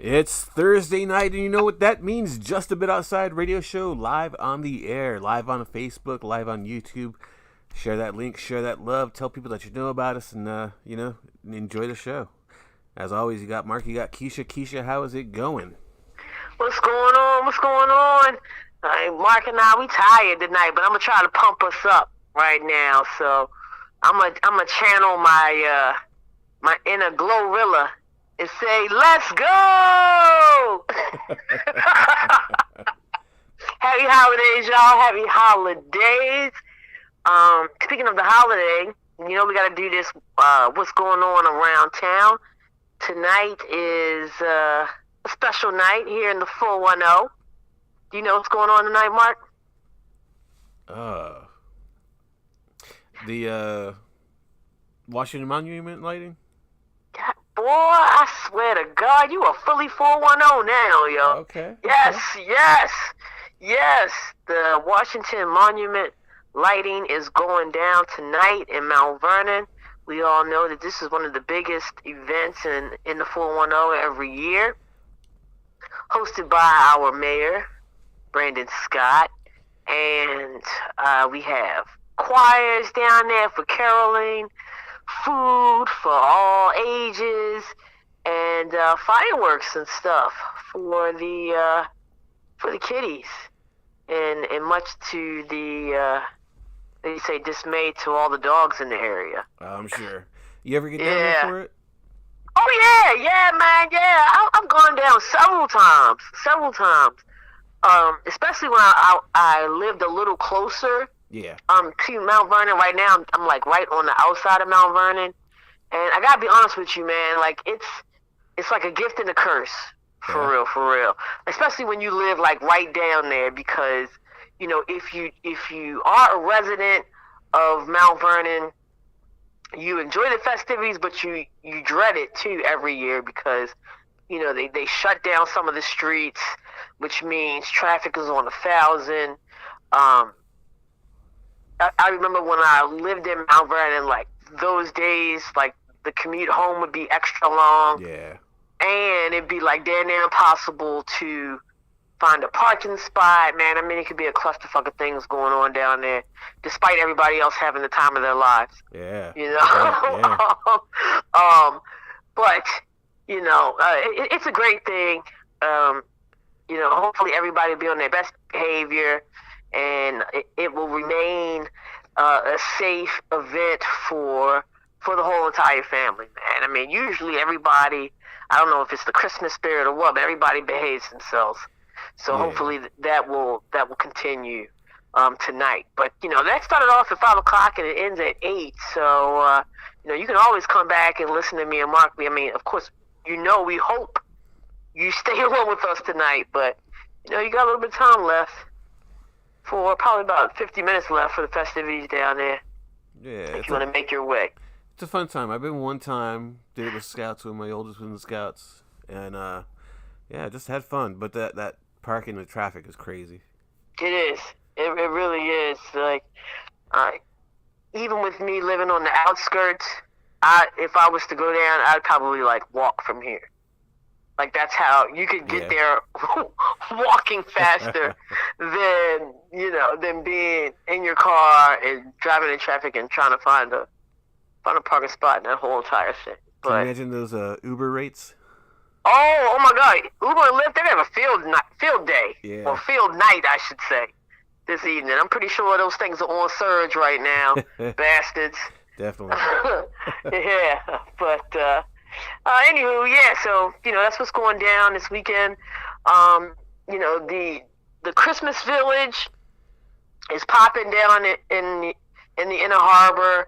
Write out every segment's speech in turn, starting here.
It's Thursday night, and you know what that means? Just a Bit Outside radio show live on the air, live on Facebook, live on YouTube. Share that link, share that love, tell people that you know about us, and, enjoy the show. As always, you got Mark, you got Keisha. Keisha, how is it going? What's going on? What's going on? Mark and I, we tired tonight, but I'm gonna try to pump us up right now. So I'm gonna channel my inner Glorilla and say, "Let's go!" Happy holidays, y'all! Happy holidays. Speaking of the holiday, we gotta do this. What's going on around town? Tonight is a special night here in the 410. Do you know what's going on tonight, Mark? The Washington Monument lighting? God, boy, I swear to God, you are fully 410 now, yo. Okay. Yes. The Washington Monument lighting is going down tonight in Mount Vernon. We all know that this is one of the biggest events in the 410 every year, hosted by our mayor, Brandon Scott, and we have choirs down there for caroling, food for all ages, and fireworks and stuff for the kiddies, and much to the they say dismay to all the dogs in the area. I'm sure. You ever get down there for it? Oh yeah, man, yeah. I've gone down several times. Especially when I lived a little closer. Yeah. To Mount Vernon. Right now, I'm like right on the outside of Mount Vernon, and I gotta be honest with you, man. Like it's like a gift and a curse, for real. Especially when you live like right down there, because if you are a resident of Mount Vernon, you enjoy the festivities, but you dread it too every year because they shut down some of the streets, which means traffic is on 1,000. I remember when I lived in Mount Vernon, like those days, like the commute home would be extra long. Yeah. And it'd be like damn near impossible to find a parking spot. Man, I mean, it could be a clusterfuck of things going on down there, despite everybody else having the time of their lives. Yeah. Yeah. But it's a great thing. Hopefully everybody will be on their best behavior, and it will remain a safe event for the whole entire family, man. I mean, usually everybody, I don't know if it's the Christmas spirit or what, but everybody behaves themselves. So hopefully that will continue tonight. But that started off at 5:00 and it ends at 8. So you can always come back and listen to me and Mark. I mean, of course, we hope you stay on with us tonight. But you got a little bit of time left, for probably about 50 minutes left for the festivities down there. Yeah. If you want to make your way. It's a fun time. I've been one time, did it with Scouts, when my oldest was in the Scouts, and just had fun. But that parking and traffic is crazy. It is. It really is. Like, even with me living on the outskirts, if I was to go down, I'd probably walk from here. Like, that's how you could get there walking faster than being in your car and driving in traffic and trying to find a parking spot in that whole entire thing. Can you imagine those Uber rates? Oh my God! Uber and Lyft, they have a field day, or field night, I should say, this evening. I'm pretty sure those things are on surge right now, bastards. Definitely. Yeah, but anywho, yeah. So that's what's going down this weekend. The Christmas Village is popping down in the Inner Harbor.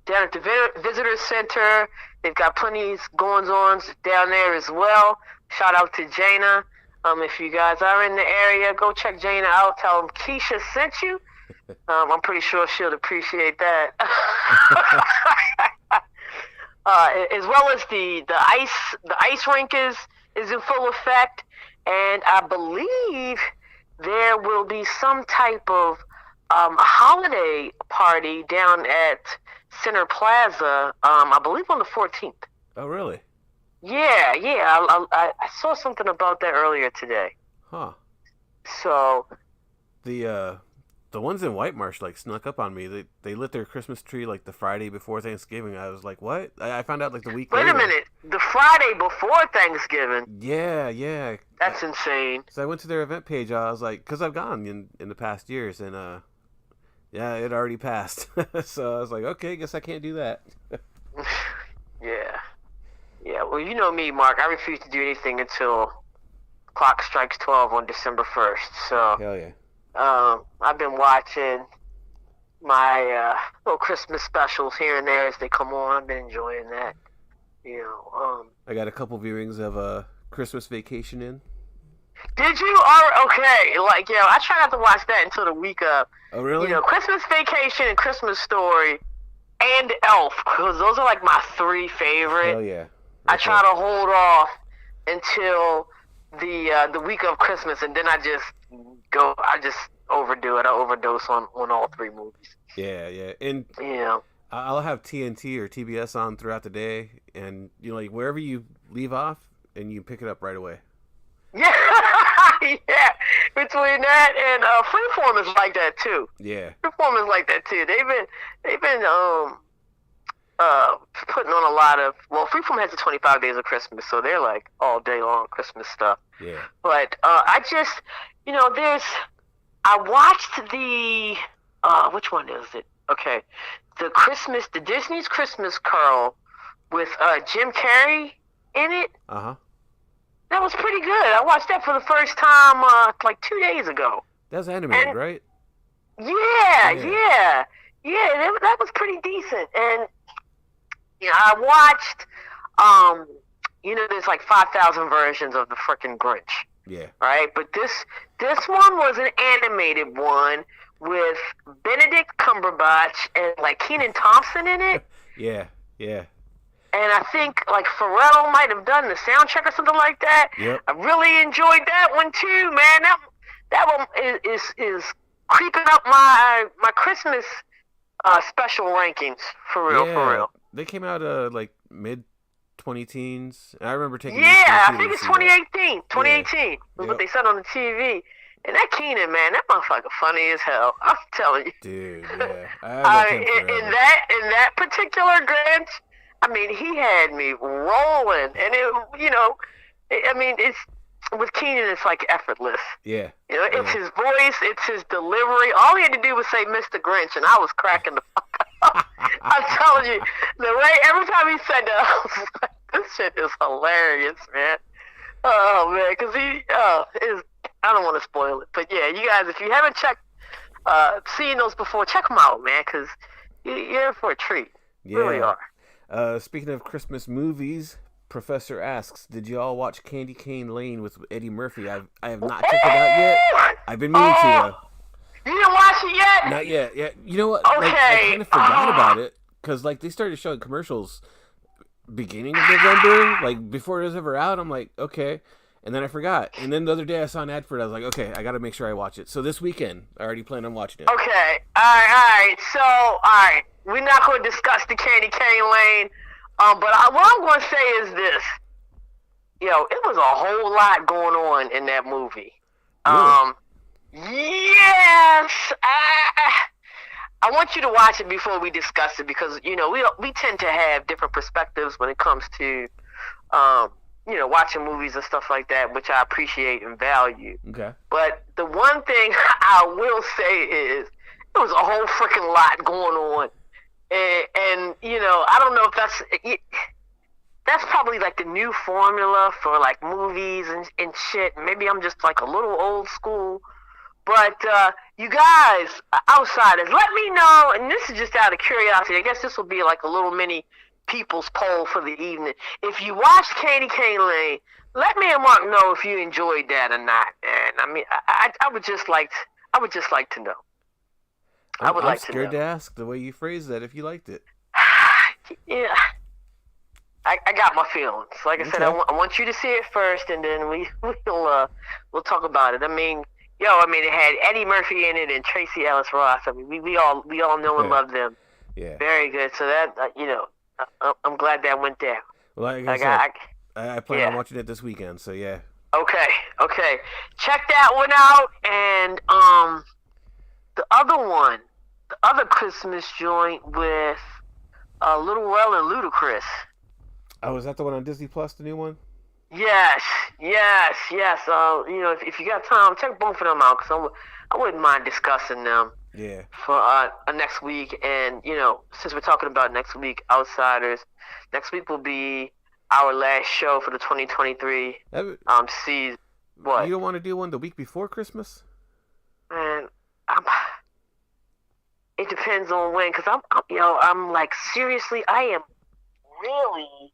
Down at the Visitor Center, they've got plenty goings-ons down there as well. Shout out to Jana. If you guys are in the area, go check Jana out. Tell them Keisha sent you. I'm pretty sure she'll appreciate that. As well as the ice rink is in full effect, and I believe there will be some type of holiday party down at Center Plaza, I believe on the 14th. Oh, really? I saw something about that earlier today. Huh. So The ones in White Marsh like snuck up on me. They lit their Christmas tree like the Friday before Thanksgiving. I was like, what? I found out like the week wait later. a minute, the Friday before Thanksgiving. Yeah, yeah. That's insane. So I went to their event page. I was like, because I've gone in the past years, and yeah, it already passed. So I was like, okay, guess I can't do that. Yeah. Yeah. Well, you know me, Mark. I refuse to do anything until clock strikes 12 on December 1st. So Hell yeah. I've been watching my little Christmas specials here and there as they come on. I've been enjoying that. You know. I got a couple viewings of Christmas Vacation in. Did you? Or okay, like I try not to watch that until the week of. Oh really? You know, Christmas Vacation and Christmas Story and Elf, because those are like my three favorite. Hell yeah. Okay. I try to hold off until the week of Christmas, and then I just overdo it. I overdose on all three movies. Yeah, yeah, and I'll have TNT or TBS on throughout the day, and like wherever you leave off, and you pick it up right away. Yeah, yeah. Between that and Freeform is like that too. Yeah, Freeform is like that too. They've been putting on a lot of. Well, Freeform has the 25 Days of Christmas, so they're like all day long Christmas stuff. Yeah. But I just, I watched the which one is it? Okay, the Disney's Christmas Carol with Jim Carrey in it. Uh-huh. That was pretty good. I watched that for the first time like 2 days ago. That's animated, right? Yeah. That was pretty decent. And I watched. There's like 5,000 versions of the frickin' Grinch. Yeah. Right, but this one was an animated one with Benedict Cumberbatch and like Kenan Thompson in it. Yeah. And I think like Pharrell might have done the soundtrack or something like that. Yep. I really enjoyed that one too, man. That one is creeping up my Christmas special rankings for real. They came out like mid 20-teens. I remember taking. Yeah, I think it's 2018. 2018 yeah. was what they said on the TV. And that Keenan, man, that motherfucker funny as hell. I'm telling you. Dude, yeah. In that particular Grinch, I mean, he had me rolling, and it's with Keenan, it's like effortless. Yeah. It's his voice, it's his delivery. All he had to do was say Mr. Grinch, and I was cracking the fuck up. I'm telling you, the way every time he said that, I was like, this shit is hilarious, man. Oh man, because I don't want to spoil it, but yeah, you guys, if you haven't seen those before, check them out, man, because you're in for a treat. Yeah. You really are. Speaking of Christmas movies, Professor asks, did you all watch Candy Cane Lane with Eddie Murphy? I have not checked it out yet. I've been meaning to. You didn't watch it yet? Not yet. Yeah. You know what? Okay. Like, I kind of forgot about it because like they started showing commercials beginning of November, like before it was ever out. I'm like, okay. And then I forgot. And then the other day I saw an ad for it. I was like, okay, I got to make sure I watch it. So this weekend, I already plan on watching it. Okay. All right. So, all right. We're not going to discuss the Candy Cane Lane. But what I'm going to say is this. It was a whole lot going on in that movie. Really? Yes. I want you to watch it before we discuss it because, we tend to have different perspectives when it comes to, watching movies and stuff like that, which I appreciate and value. Okay. But the one thing I will say is there was a whole freaking lot going on. And I don't know if that's probably like the new formula for like movies and shit. Maybe I'm just like a little old school. But you guys, outsiders, let me know, and this is just out of curiosity. I guess this will be like a little mini people's poll for the evening. If you watched Candy Cane Lane, let me and Mark know if you enjoyed that or not. And I mean, I would just like to know. I'm scared to ask the way you phrased that if you liked it. Yeah. I got my feelings. Like I said, I want you to see it first, and then we'll talk about it. I mean, it had Eddie Murphy in it and Tracy Ellis Ross. I mean, we all know and love them. Yeah. Very good. So that I'm glad that went down. Like I said, I plan on watching it this weekend. So yeah. Okay. Check that one out, and the other one, the other Christmas joint with Little Well and Ludacris. Oh, is that the one on Disney Plus, the new one? Yes. If you got time, check both of them out because I wouldn't mind discussing them. Yeah. For next week, and since we're talking about next week, Outsiders, next week will be our last show for the 2023 season. What? You don't want to do one the week before Christmas? Man, it depends on when, because I'm like, seriously, I am really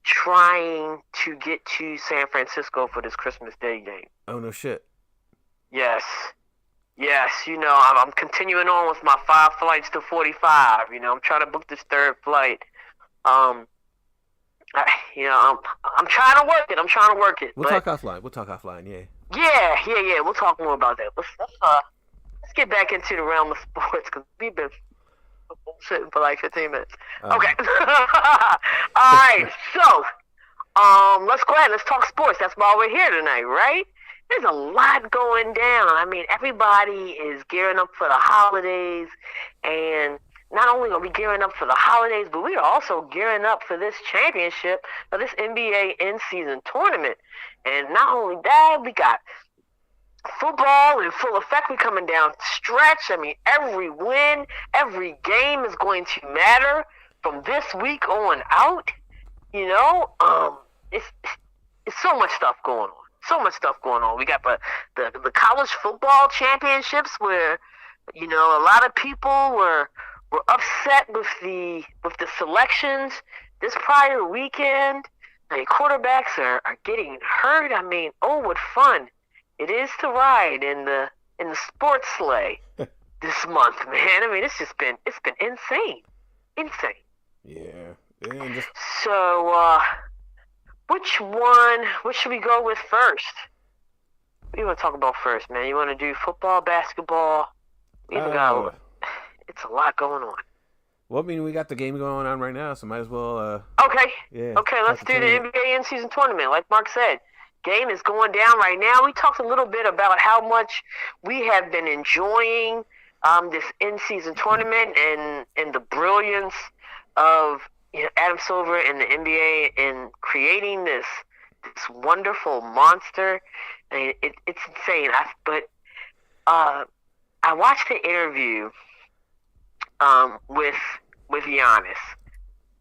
trying to get to San Francisco for this Christmas Day game. Oh, no shit. Yes, I'm continuing on with my 5 flights to 45. I'm trying to book this third flight. I'm trying to work it. We'll talk offline. Yeah. Yeah. We'll talk more about that. Let's get back into the realm of sports because we've been sitting for like 15 minutes. Okay. All right. So, let's go ahead. Let's talk sports. That's why we're here tonight, right? There's a lot going down. I mean, everybody is gearing up for the holidays, and not only are we gearing up for the holidays, but we are also gearing up for this championship, for this NBA in-season tournament. And not only that, we got football in full effect. We're coming down the stretch. I mean, every win, every game is going to matter from this week on out. It's so much stuff going on. We got the college football championships where, a lot of people were upset with the selections this prior weekend. The quarterbacks are getting hurt. I mean, what fun it is to ride in the sports sleigh this month, man. I mean, it's been insane. Yeah. So, what should we go with first? What do you want to talk about first, man? You want to do football, basketball? It's a lot going on. Well, I mean, we got the game going on right now, so might as well. Okay. Yeah. Okay, let's do the NBA in-season tournament. Like Mark said, game is going down right now. We talked a little bit about how much we have been enjoying this in-season tournament and the brilliance of Adam Silver and the NBA in creating this wonderful monster. I mean, it's insane. I watched the interview with Giannis,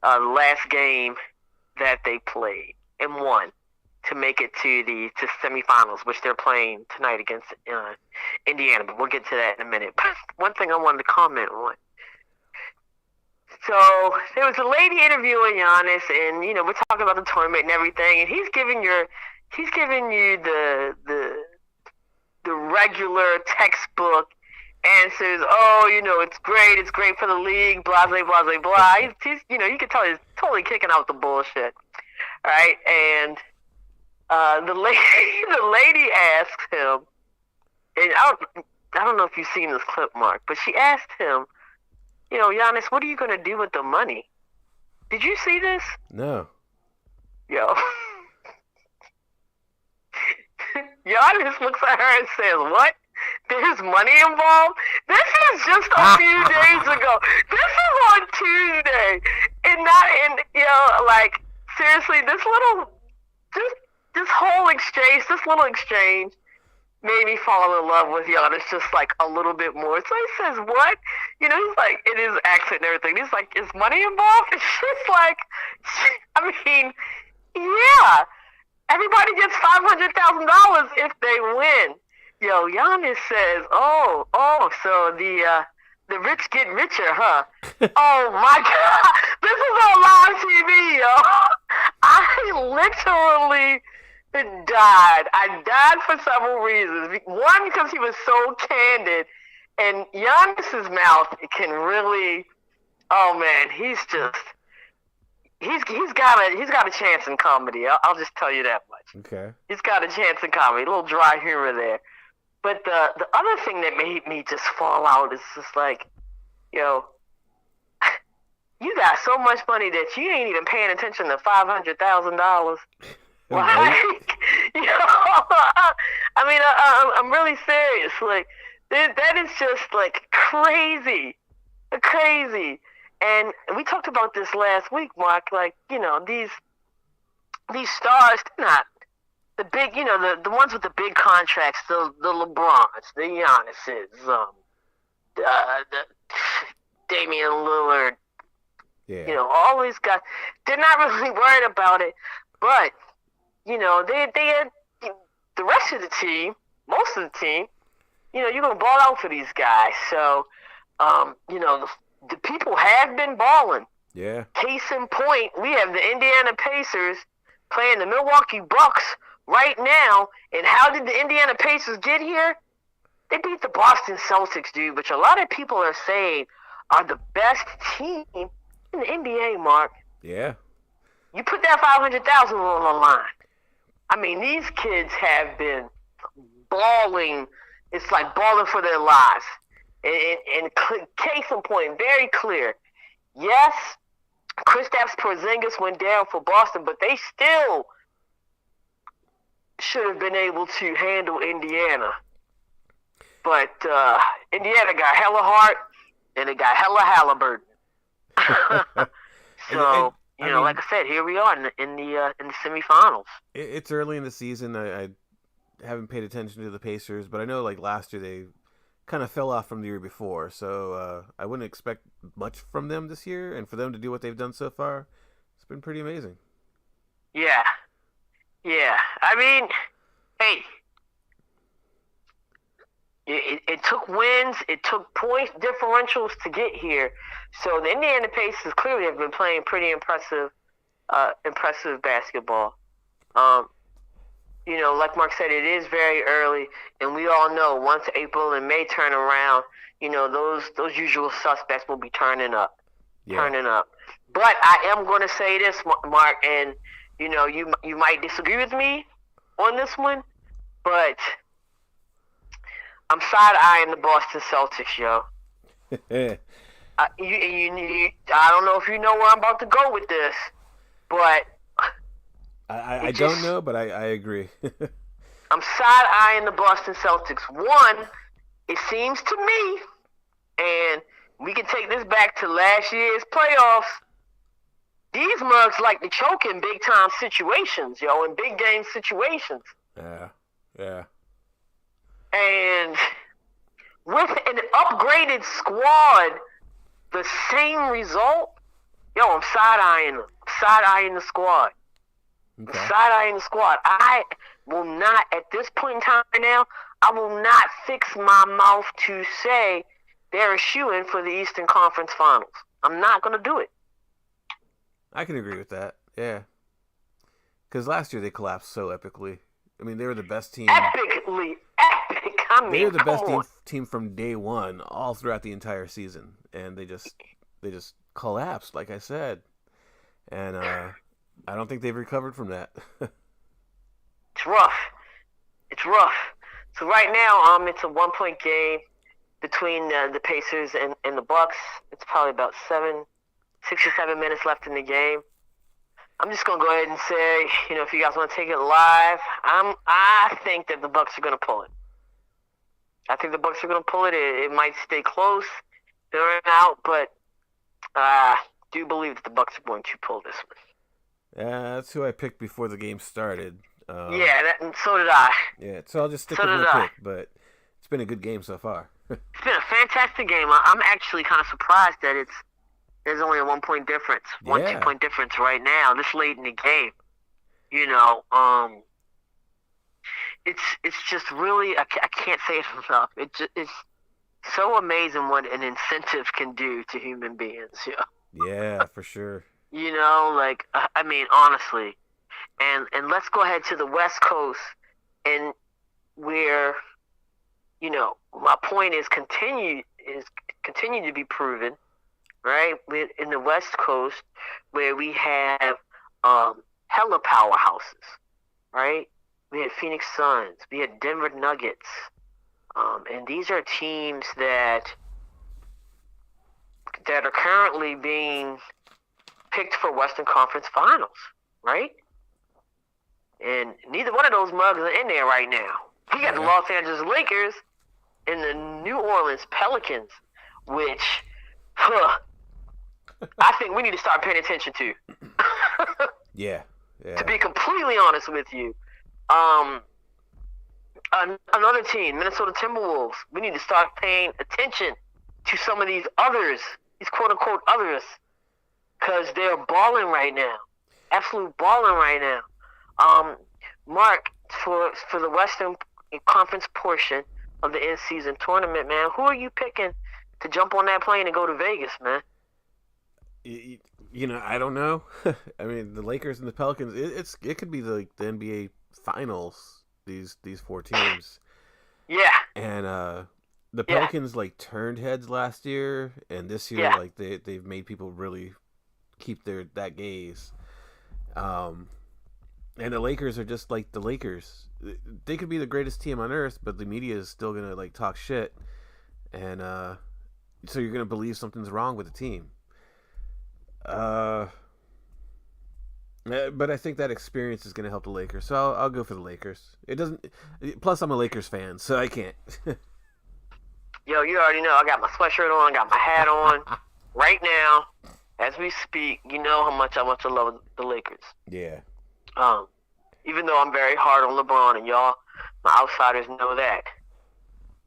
the last game that they played and won to make it to semifinals, which they're playing tonight against Indiana. But we'll get to that in a minute. But one thing I wanted to comment on. So there was a lady interviewing Giannis, and we're talking about the tournament and everything, and he's giving you the regular textbook answers. It's great for the league, blah blah blah blah blah. He's you can tell he's totally kicking out the bullshit, right? And the lady asks him, and I don't know if you've seen this clip, Mark, but she asked him, Giannis, what are you going to do with the money? Did you see this? No. Yo. Giannis looks at her and says, what? There's money involved? This is just a few days ago. This is on Tuesday. Seriously, this little exchange made me fall in love with Giannis just like a little bit more. So he says, what? He's like, in his accent and everything, he's like, is money involved? It's just like, I mean, yeah. Everybody gets $500,000 if they win. Giannis says, so the rich get richer, huh? Oh my God. This is on live TV, yo. I literally died. I died for several reasons. One, because he was so candid, and Giannis's mouth can really, he's got a chance in comedy. I'll just tell you that much. Okay. He's got a chance in comedy. A little dry humor there. But the other thing that made me just fall out is just like, You got so much money that you ain't even paying attention to $500,000. Right? Like, I mean, I'm really serious. Like, that is just like crazy, crazy. And we talked about this last week, Mark. Like, these stars, they're not the big, the ones with the big contracts, the LeBrons, the Giannis's, the Damian Lillard, Yeah. all these guys. They're not really worried about it, but they had the rest of the team, most of the team. You're gonna ball out for these guys. So, the people have been balling. Yeah. Case in point, we have the Indiana Pacers playing the Milwaukee Bucks right now. And how did the Indiana Pacers get here? They beat the Boston Celtics, dude, which a lot of people are saying are the best team in the NBA, Mark. Yeah. You put that 500,000 on the line. I mean, these kids have been balling. It's like balling for their lives. And case in point, very clear. Yes, Kristaps Porzingis went down for Boston, but they still should have been able to handle Indiana. But Indiana got hella heart, and they got hella Halliburton. So, like I said, here we are in the semifinals. It's early in the season. I haven't paid attention to the Pacers, but I know like last year they kind of fell off from the year before, so I wouldn't expect much from them this year, and for them to do what they've done so far, it's been pretty amazing. Yeah. I mean, hey, it took wins, it took point differentials to get here. So the Indiana Pacers clearly have been playing pretty impressive basketball. Like Mark said, it is very early, and we all know once April and May turn around, those usual suspects will be turning up. But I am going to say this, Mark, and you might disagree with me on this one, but I'm side-eyeing the Boston Celtics, yo. I don't know if you know where I'm about to go with this, but I don't know, but I agree. I'm side-eyeing the Boston Celtics. One, it seems to me, and we can take this back to last year's playoffs, these mugs like to choke in big-time situations, in big game situations. Yeah. And with an upgraded squad, the same result, I'm side-eyeing them. Side-eyeing the squad. Okay. Side-eyeing the squad. I will not, at this point in time right now, I will not fix my mouth to say they're a shoo-in for the Eastern Conference Finals. I'm not going to do it. I can agree with that, yeah. Because last year they collapsed so epically. I mean, they were the best team. Epically epic. I mean, they were the best team from day one, all throughout the entire season, and they just collapsed, like I said. And I don't think they've recovered from that. It's rough. So right now, it's a 1-point game between the Pacers and the Bucks. It's probably about 6 or 7 minutes left in the game. I'm just gonna go ahead and say, if you guys want to take it live, I think that the Bucks are gonna pull it. I think the Bucks are gonna pull it. It might stay close, they're out, but I do believe that the Bucks are going to pull this one. Yeah, that's who I picked before the game started. And so did I. Yeah, so I'll just stick with my pick, but it's been a good game so far. It's been a fantastic game. I'm actually kind of surprised that there's only a 1-point difference, 2-point difference right now, this late in the game. It's just really, I can't say it enough. It's so amazing what an incentive can do to human beings. Yeah, for sure. I mean, honestly. And let's go ahead to the West Coast, and where, my point is continue to be proven, right? In the West Coast, where we have hella powerhouses, right? We had Phoenix Suns, we had Denver Nuggets, and these are teams that that are currently being picked for Western Conference Finals, right? And neither one of those mugs are in there right now. We got the Los Angeles Lakers and the New Orleans Pelicans, which I think we need to start paying attention to. Yeah. To be completely honest with you, another team, Minnesota Timberwolves, we need to start paying attention to some of these others, these quote-unquote others, because they're balling right now. Absolute balling right now. Mark, for the Western Conference portion of the in-season tournament, man, who are you picking to jump on that plane and go to Vegas, man? You know, I don't know. I mean, the Lakers and the Pelicans, it could be the NBA Finals, these four teams. Yeah. And the Pelicans like turned heads last year, and this year like they've made people really keep that gaze. And the Lakers are just like the Lakers. They could be the greatest team on earth, but the media is still gonna like talk shit, and so you're gonna believe something's wrong with the team. But I think that experience is gonna help the Lakers, so I'll go for the Lakers. It doesn't. Plus, I'm a Lakers fan, so I can't. Yo, you already know I got my sweatshirt on, got my hat on. Right now, as we speak, you know how much I love the Lakers. Yeah. Even though I'm very hard on LeBron, and y'all, my outsiders know that,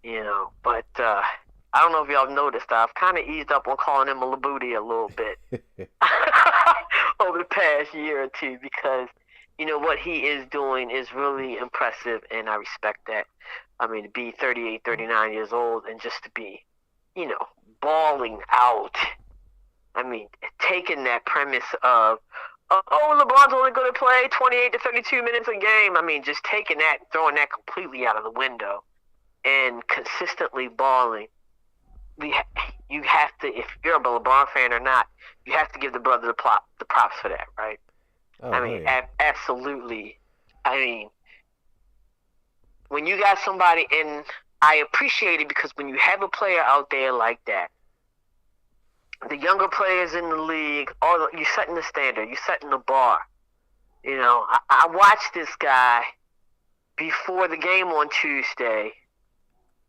you know. But I don't know if y'all noticed, I've kind of eased up on calling him a Labooty a little bit over the past year or two, because, you know, what he is doing is really impressive, and I respect that. I mean, to be 38, 39 years old and just to be, you know, balling out. I mean, taking that premise of, LeBron's only going to play 28 to 32 minutes a game. I mean, just taking that, throwing that completely out of the window, and consistently balling. You have to, if you're a LeBron fan or not, you have to give the brother the props for that, right? Oh, I mean, absolutely. I mean, when you got somebody, and I appreciate it, because when you have a player out there like that, the younger players in the league, you're setting the standard, you're setting the bar. You know, I watched this guy before the game on Tuesday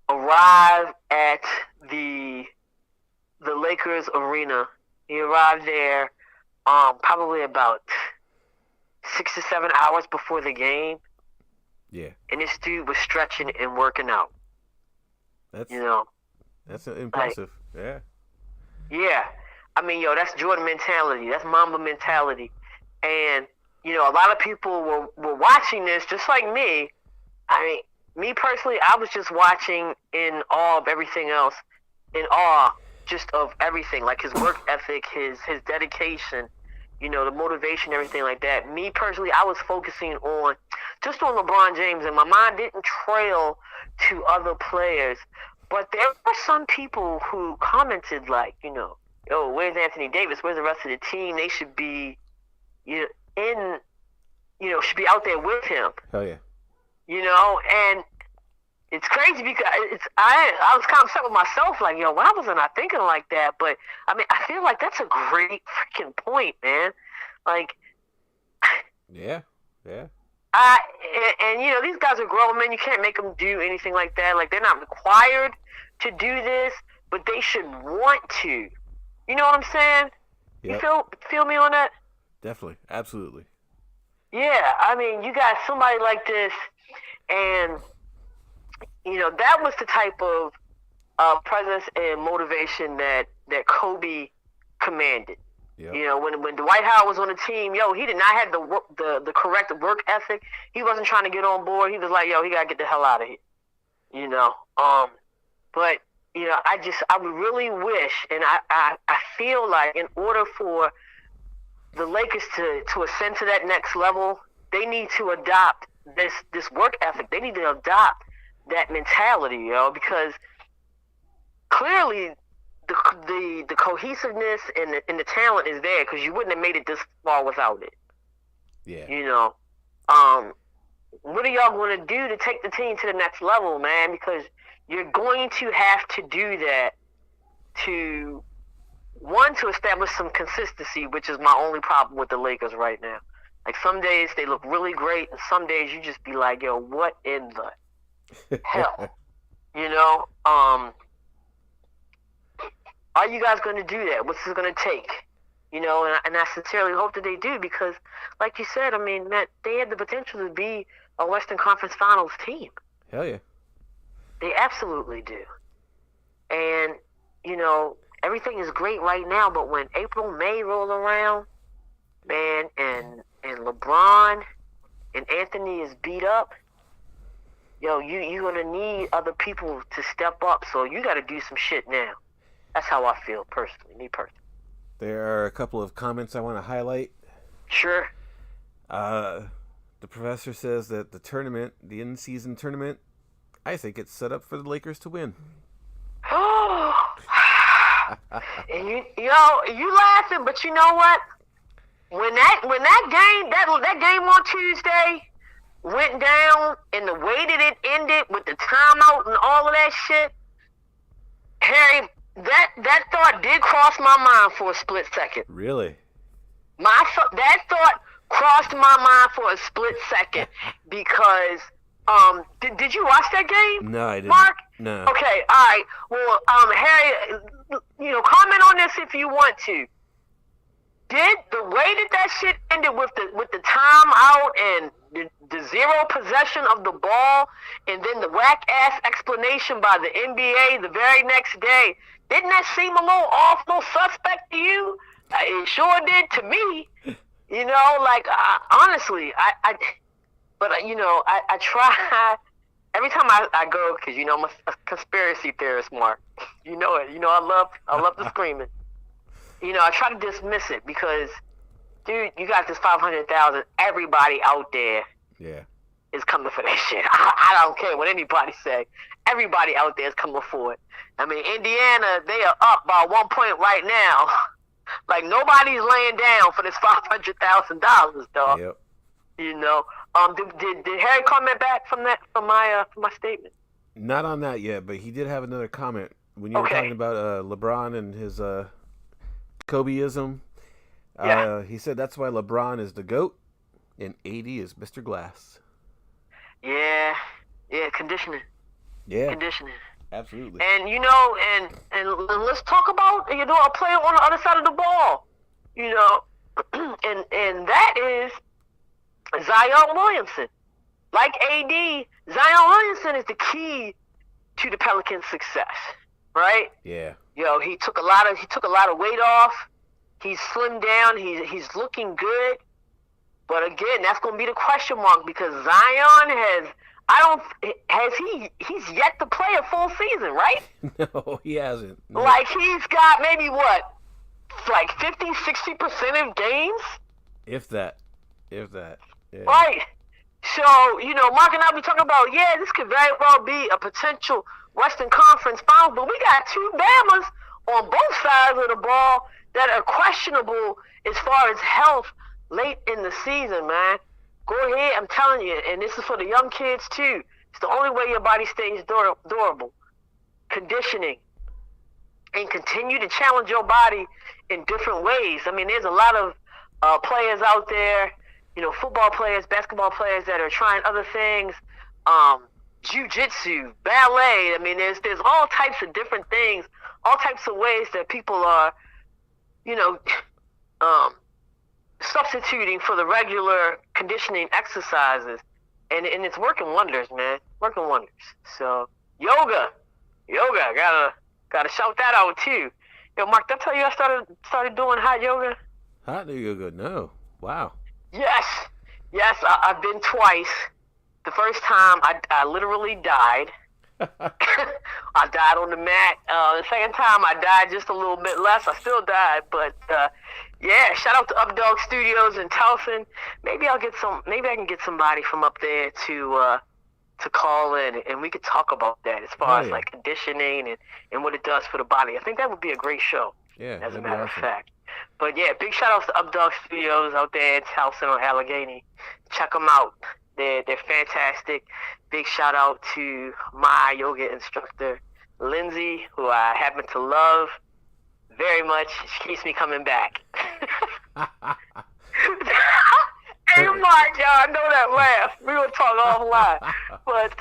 arrive at the Lakers arena. He arrived there probably about 6 to 7 hours before the game. Yeah. And this dude was stretching and working out. That's impressive. Like, yeah. Yeah. I mean, that's Jordan mentality. That's Mamba mentality. And, you know, a lot of people were watching this just like me. I mean, me personally, I was just watching in awe of everything else. In awe just of everything. Like his work ethic, his dedication, you know, the motivation, everything like that. Me personally, I was focusing on LeBron James, and my mind didn't trail to other players. But there were some people who commented like, you know, yo, where's Anthony Davis? Where's the rest of the team? They should be, should be out there with him. Hell yeah. You know, and it's crazy because I was kind of upset with myself, like, yo, why wasn't I thinking like that? But I mean, I feel like that's a great freaking point, man. Like, yeah. And you know, these guys are grown men. You can't make them do anything like that. Like, they're not required to do this, but they should want to. You know what I'm saying? Yep. You feel me on that? Definitely, absolutely. Yeah, I mean, you got somebody like this, and you know, that was the type of presence and motivation that Kobe commanded. Yep. You know, when Dwight Howard was on the team, he did not have the correct work ethic. He wasn't trying to get on board. He was like, he gotta get the hell out of here. You know, but you know, I really wish, and I feel like in order for the Lakers to ascend to that next level, they need to adopt this work ethic. They need to adopt that mentality, because clearly the cohesiveness and the talent is there, because you wouldn't have made it this far without it. Yeah. You know, what are y'all going to do to take the team to the next level, man? Because you're going to have to do that to one, to establish some consistency, which is my only problem with the Lakers right now. Like, some days they look really great, and some days you just be like, yo, what in the hell? You know, are you guys going to do that? What's it going to take? You know, and I sincerely hope that they do, because, like you said, I mean, Matt, they had the potential to be a Western Conference Finals team. Hell yeah. They absolutely do. And, you know, everything is great right now, but when April, May roll around, man, and LeBron and Anthony is beat up, yo, you're going to need other people to step up, so you got to do some shit now. That's how I feel personally, me personally. There are a couple of comments I want to highlight. Sure. The professor says that the in-season tournament, I think it's set up for the Lakers to win. And you laughing, but you know what? When that game on Tuesday went down, and the way that it ended with the timeout and all of that shit, Harry, that thought did cross my mind for a split second. Really? That thought crossed my mind for a split second because did you watch that game? No, I didn't. Mark? No. Okay, all right. Well, Harry, comment on this if you want to. Did the way that shit ended with the timeout and the zero possession of the ball, and then the whack ass explanation by the NBA the very next day, didn't that seem a little off, little suspect to you? It sure did to me. You know, like honestly, I try every time I go, because you know I'm a conspiracy theorist, Mark. You know it. You know I love the screaming. You know, I try to dismiss it because, dude, you got this 500,000. Everybody out there is coming for that shit. I don't care what anybody say. Everybody out there is coming for it. I mean, Indiana, they are up by 1 point right now. Like, nobody's laying down for this $500,000, dog. Yep. You know, did Harry comment back from my statement? Not on that yet, but he did have another comment when you were talking about LeBron and his Kobeism. He said that's why LeBron is the GOAT and AD is Mr. Glass. Yeah, conditioning. Yeah, conditioning. Absolutely. And and let's talk about a player on the other side of the ball. And that is Zion Williamson. Like AD, Zion Williamson is the key to the Pelicans' success, right? Yeah. He took a lot of weight off. He's slimmed down. He's looking good. But again, that's going to be the question mark because Zion he's yet to play a full season, right? No, he hasn't. No. Like, he's got maybe like 50-60% of games? If that. Yeah. Right. So, Mark and I be talking about, this could very well be a potential Western Conference Finals, but we got two Bamas on both sides of the ball that are questionable as far as health late in the season, man. Go ahead, I'm telling you, and this is for the young kids too. It's the only way your body stays durable. Conditioning. And continue to challenge your body in different ways. I mean, there's a lot of players out there, football players, basketball players that are trying other things, jiu-jitsu, ballet. I mean, there's all types of different things, all types of ways that people are, substituting for the regular conditioning exercises, and it's working wonders, man. Working wonders. So yoga, gotta shout that out too. Yo, Mark, did I tell you I started doing hot yoga? Hot yoga? No. Wow. Yes, I've been twice. The first time I literally died. I died on the mat. The second time I died just a little bit less. I still died, but shout out to Updog Studios in Towson. Maybe I can get somebody from up there to call in, and we could talk about that as far as like conditioning and what it does for the body. I think that would be a great show. Yeah, as a matter of fact. But big shout outs to Updog Studios out there in Towson on Allegheny. Check them out. They're fantastic. Big shout out to my yoga instructor, Lindsay, who I happen to love. very much. She keeps me coming back. Hey, Mark, y'all, I know that laugh. We will talk offline. But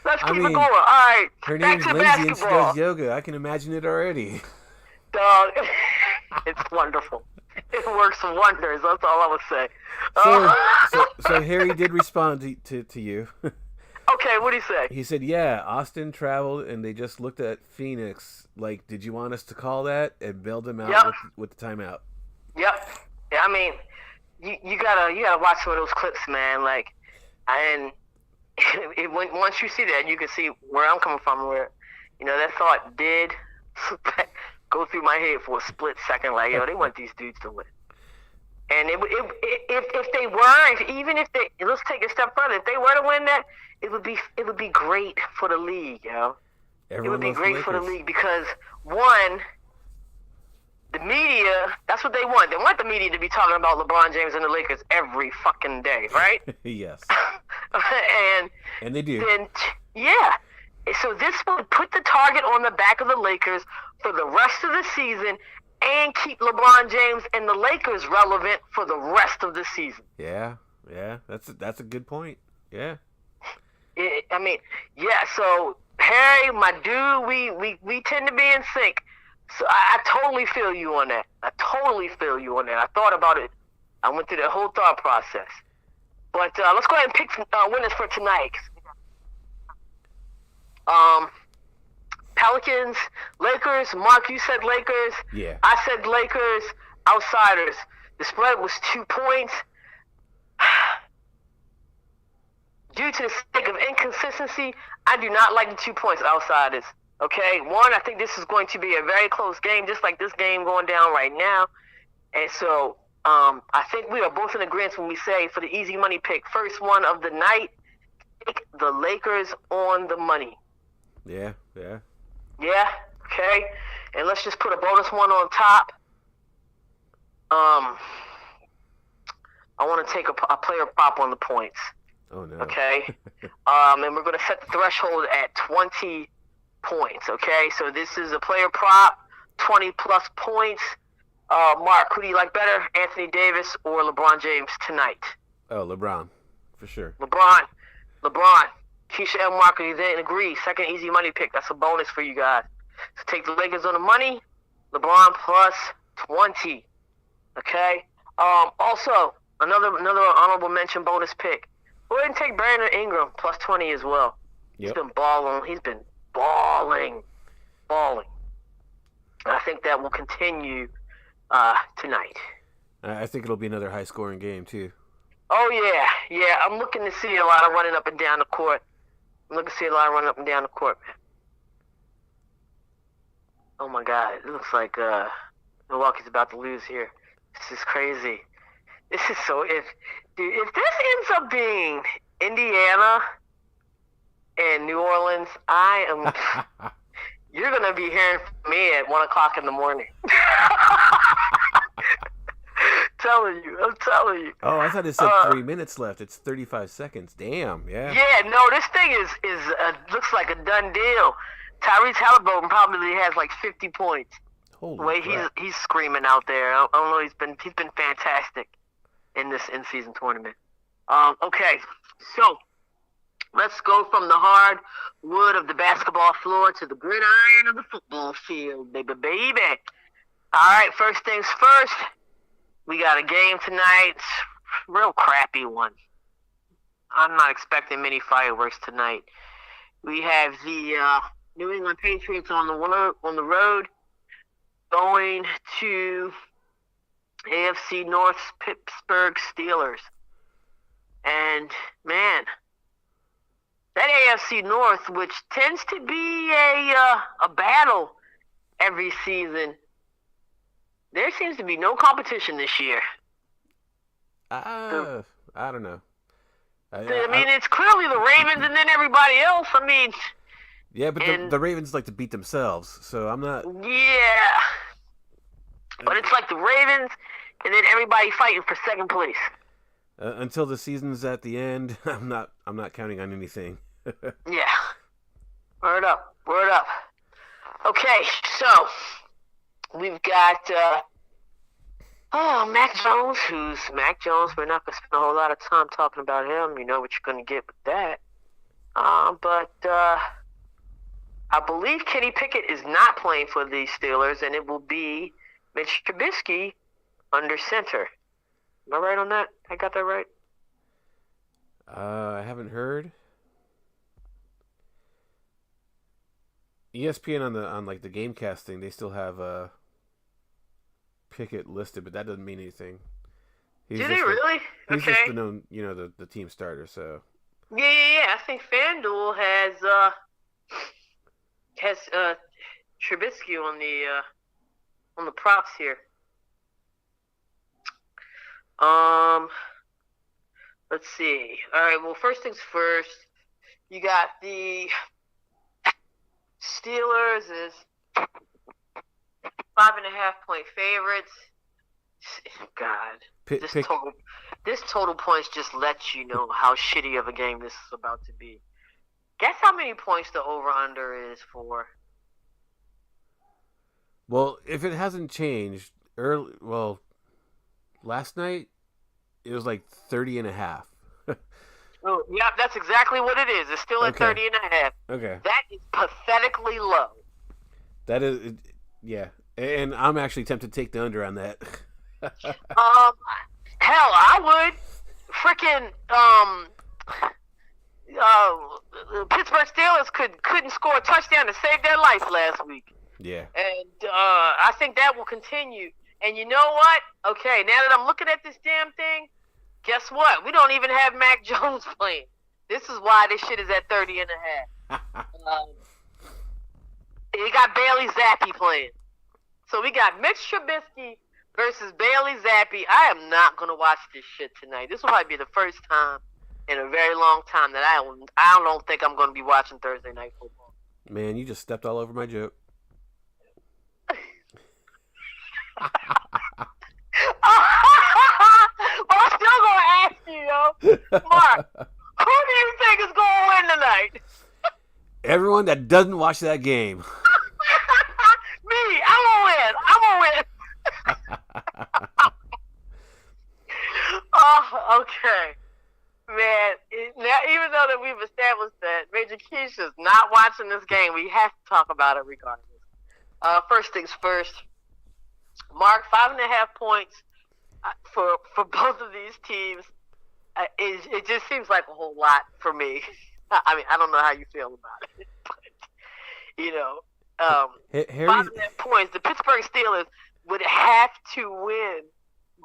let's keep it going. All right. Her back name's to Lindsay and she basketball. does yoga. I can imagine it already. Dog. It's wonderful. It works wonders. That's all I would say. So Harry did respond to you. Okay, what did he say? He said, yeah, Austin traveled and they just looked at Phoenix. Like, did you want us to call that? And bailed him out with the timeout. Yep. Yeah, I mean, you gotta watch some of those clips, man. Like, and once you see that, you can see where I'm coming from. Where, that thought did go through my head for a split second. Like, they want these dudes to win. And if they were, even if they, let's take it a step further. If they were to win that, it would be great for the league, Everyone it would be loves great the for the Lakers. league because one, the media, that's what they want. They want the media to be talking about LeBron James and the Lakers every fucking day, right? Yes. and they do. Then, yeah. So this would put the target on the back of the Lakers for the rest of the season and keep LeBron James and the Lakers relevant for the rest of the season. Yeah. That's a good point. Yeah. So Harry, my dude, we tend to be in sync. So I totally feel you on that. I thought about it. I went through the whole thought process. But let's go ahead and pick winners for tonight. Pelicans, Lakers. Mark, you said Lakers. Yeah. I said Lakers. Outsiders. The spread was 2 points. Due to the sake of inconsistency, I do not like the 2 points outsiders. Okay? One, I think this is going to be a very close game, just like this game going down right now. And so I think we are both in agreement when we say for the easy money pick, first one of the night, pick the Lakers on the money. Yeah. Yeah? Okay? And let's just put a bonus one on top. I want to take a player prop on the points. Oh, no. Okay? And we're going to set the threshold at 20 points. Okay? So this is a player prop, 20-plus points. Mark, who do you like better, Anthony Davis or LeBron James tonight? Oh, LeBron, for sure. LeBron. Keisha and Mark, you didn't agree. Second easy money pick. That's a bonus for you guys. So take the Lakers on the money. LeBron plus 20. Okay? Also, another honorable mention bonus pick. Go ahead and take Brandon Ingram plus 20 as well. Yep. He's been balling. Balling. And I think that will continue tonight. I think it'll be another high-scoring game, too. Oh, yeah. I'm looking to see a lot of running up and down the court. Man. Oh, my God. It looks like Milwaukee's about to lose here. This is crazy. This is so... If this ends up being Indiana and New Orleans, I am... You're going to be hearing from me at 1 o'clock in the morning. I'm telling you. Oh, I thought it said 3 minutes left. It's 35 seconds. Damn, yeah. Yeah, no, this thing is looks like a done deal. Tyrese Halliburton probably has like 50 points. Holy the way crap. he's screaming out there. I don't know. He's been fantastic in this in-season tournament. Okay, so let's go from the hard wood of the basketball floor to the gridiron of the football field, baby. All right, first things first. We got a game tonight. Real crappy one. I'm not expecting many fireworks tonight. We have the New England Patriots on the road going to AFC North's Pittsburgh Steelers. And, man, that AFC North, which tends to be a battle every season, there seems to be no competition this year. I don't know. It's clearly the Ravens and then everybody else. Yeah, but the Ravens like to beat themselves, so I'm not... Yeah. But it's like the Ravens and then everybody fighting for second place. Until the season's at the end, I'm not counting on anything. Yeah. Word up. Okay, so We've got Mac Jones, who's Mac Jones. We're not gonna spend a whole lot of time talking about him. You know what you're gonna get with that. But I believe Kenny Pickett is not playing for the Steelers, and it will be Mitch Trubisky under center. Am I right on that? I got that right? I haven't heard. ESPN on like the game casting, they still have Pickett listed, but that doesn't mean anything. Do they really? He's Okay. just the known, the team starter. So Yeah. I think FanDuel has Trubisky on the props here. Let's see. All right. Well, first things first. You got the Steelers is 5.5-point favorites. God, this total points just lets you know how shitty of a game this is about to be. Guess how many points the over/under is for? well, if it hasn't changed last night it was like 30.5. Oh, yeah, that's exactly what it is. It's still at Okay. 30.5. Okay, That is pathetically low. that is, yeah, and I'm actually tempted to take the under on that. Hell, I would. Freaking the Pittsburgh Steelers couldn't score a touchdown to save their life last week, Yeah, and I think that will continue. And you know what? Okay, now that I'm looking at this damn thing, guess what? We don't even have Mac Jones playing. This is why this shit is at 30.5. You got Bailey Zappi playing. So we got Mitch Trubisky versus Bailey Zappi. I am not going to watch this shit tonight. This will probably be the first time in a very long time that I don't think I'm going to be watching Thursday Night Football. man, you just stepped all over my joke. Well, I'm still going to ask you, yo. Mark, who do you think is going to win tonight? Everyone that doesn't watch that game. Me, I'm gonna win. Oh, okay. Man, now even though that we've established that Major Keisha's not watching this game, we have to talk about it regardless. First things first. Mark, 5.5 points for both of these teams. It just seems like a whole lot for me. I mean, I don't know how you feel about it, but, you know, 5.5 points. The Pittsburgh Steelers would have to win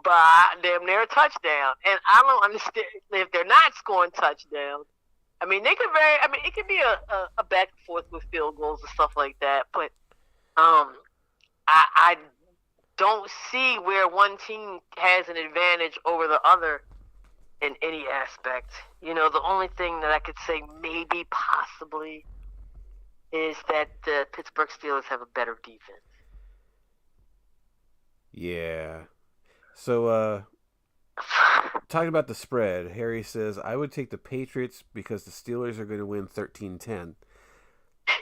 by damn near a touchdown, and I don't understand if they're not scoring touchdowns. I mean, it could be a back and forth with field goals and stuff like that, but I don't see where one team has an advantage over the other in any aspect. You know, the only thing that I could say maybe possibly is that the Pittsburgh Steelers have a better defense. Yeah. So, talking about the spread, Harry says, I would take the Patriots because the Steelers are going to win 13-10.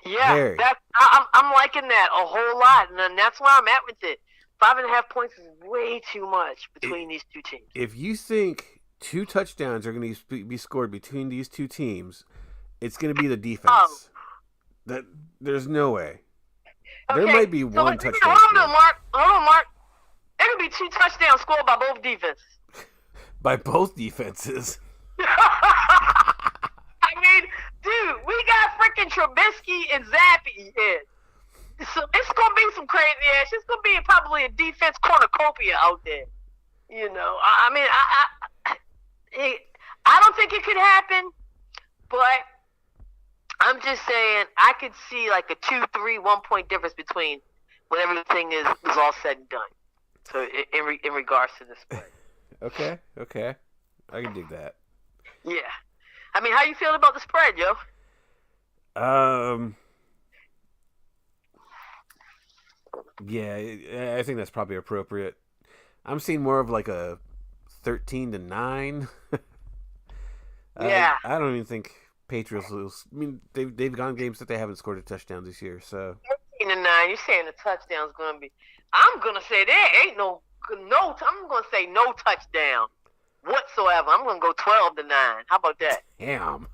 Yeah, Harry. I'm liking that a whole lot, and that's where I'm at with it. 5.5 points is way too much between these two teams. If you think 2 touchdowns are going to be scored between these two teams, it's going to be the defense. That there's no way. Okay, There might be one touchdown. Hold on, Mark. There could be 2 touchdowns scored by both defenses. By both defenses. I mean, dude, we got freaking Trubisky and Zappi in. So it's gonna be some crazy ass. It's gonna be probably a defense cornucopia out there. You know, I mean, I don't think it could happen, but I'm just saying I could see like a 2-3 1-point difference between when everything is all said and done. So in regards to this spread. Okay, I can dig that. Yeah, I mean, how you feel about the spread, yo? Yeah, I think that's probably appropriate. I'm seeing more of like a 13-9. Yeah. I don't even think Patriots lose. I mean, they've gone games that they haven't scored a touchdown this year. So 13-9 9. You're saying the touchdown's going to be. I'm going to say there ain't no. I'm going to say no touchdown whatsoever. I'm going to go 12-9. How about that? Damn.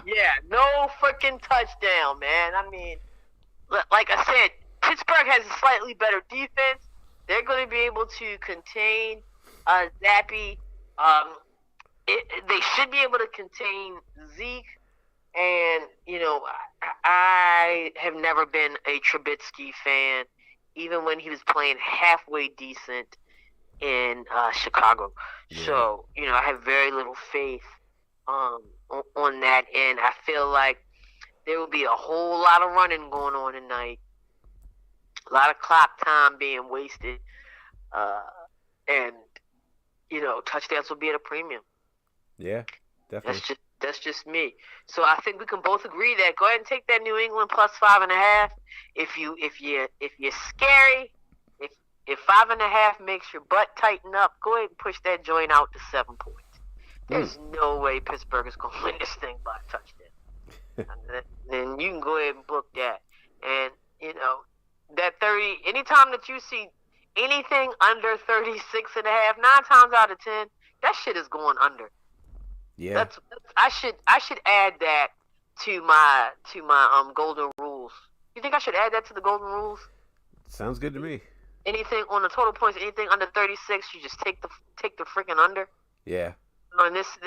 Yeah, no freaking touchdown, man. I mean, like I said, Pittsburgh has a slightly better defense. They're going to be able to contain Zappy. They should be able to contain Zeke. And, you know, I have never been a Trubisky fan, even when he was playing halfway decent in Chicago. Yeah. So, you know, I have very little faith on that end. I feel like there will be a whole lot of running going on tonight, a lot of clock time being wasted, and, you know, touchdowns will be at a premium. Yeah, definitely. That's just me. So I think we can both agree that go ahead and take that New England plus 5.5. If you're scary, if 5.5 makes your butt tighten up, go ahead and push that joint out to 7 points. There's no way Pittsburgh is going to win this thing by a touchdown. Then you can go ahead and book that. And you know that 30. Anytime that you see anything under 36.5, 9 times out of 10, that shit is going under. Yeah, I should add that to my golden rules. You think I should add that to the golden rules? Sounds good to me. Anything on the total points, anything under 36, you just take the freaking under. Yeah. And this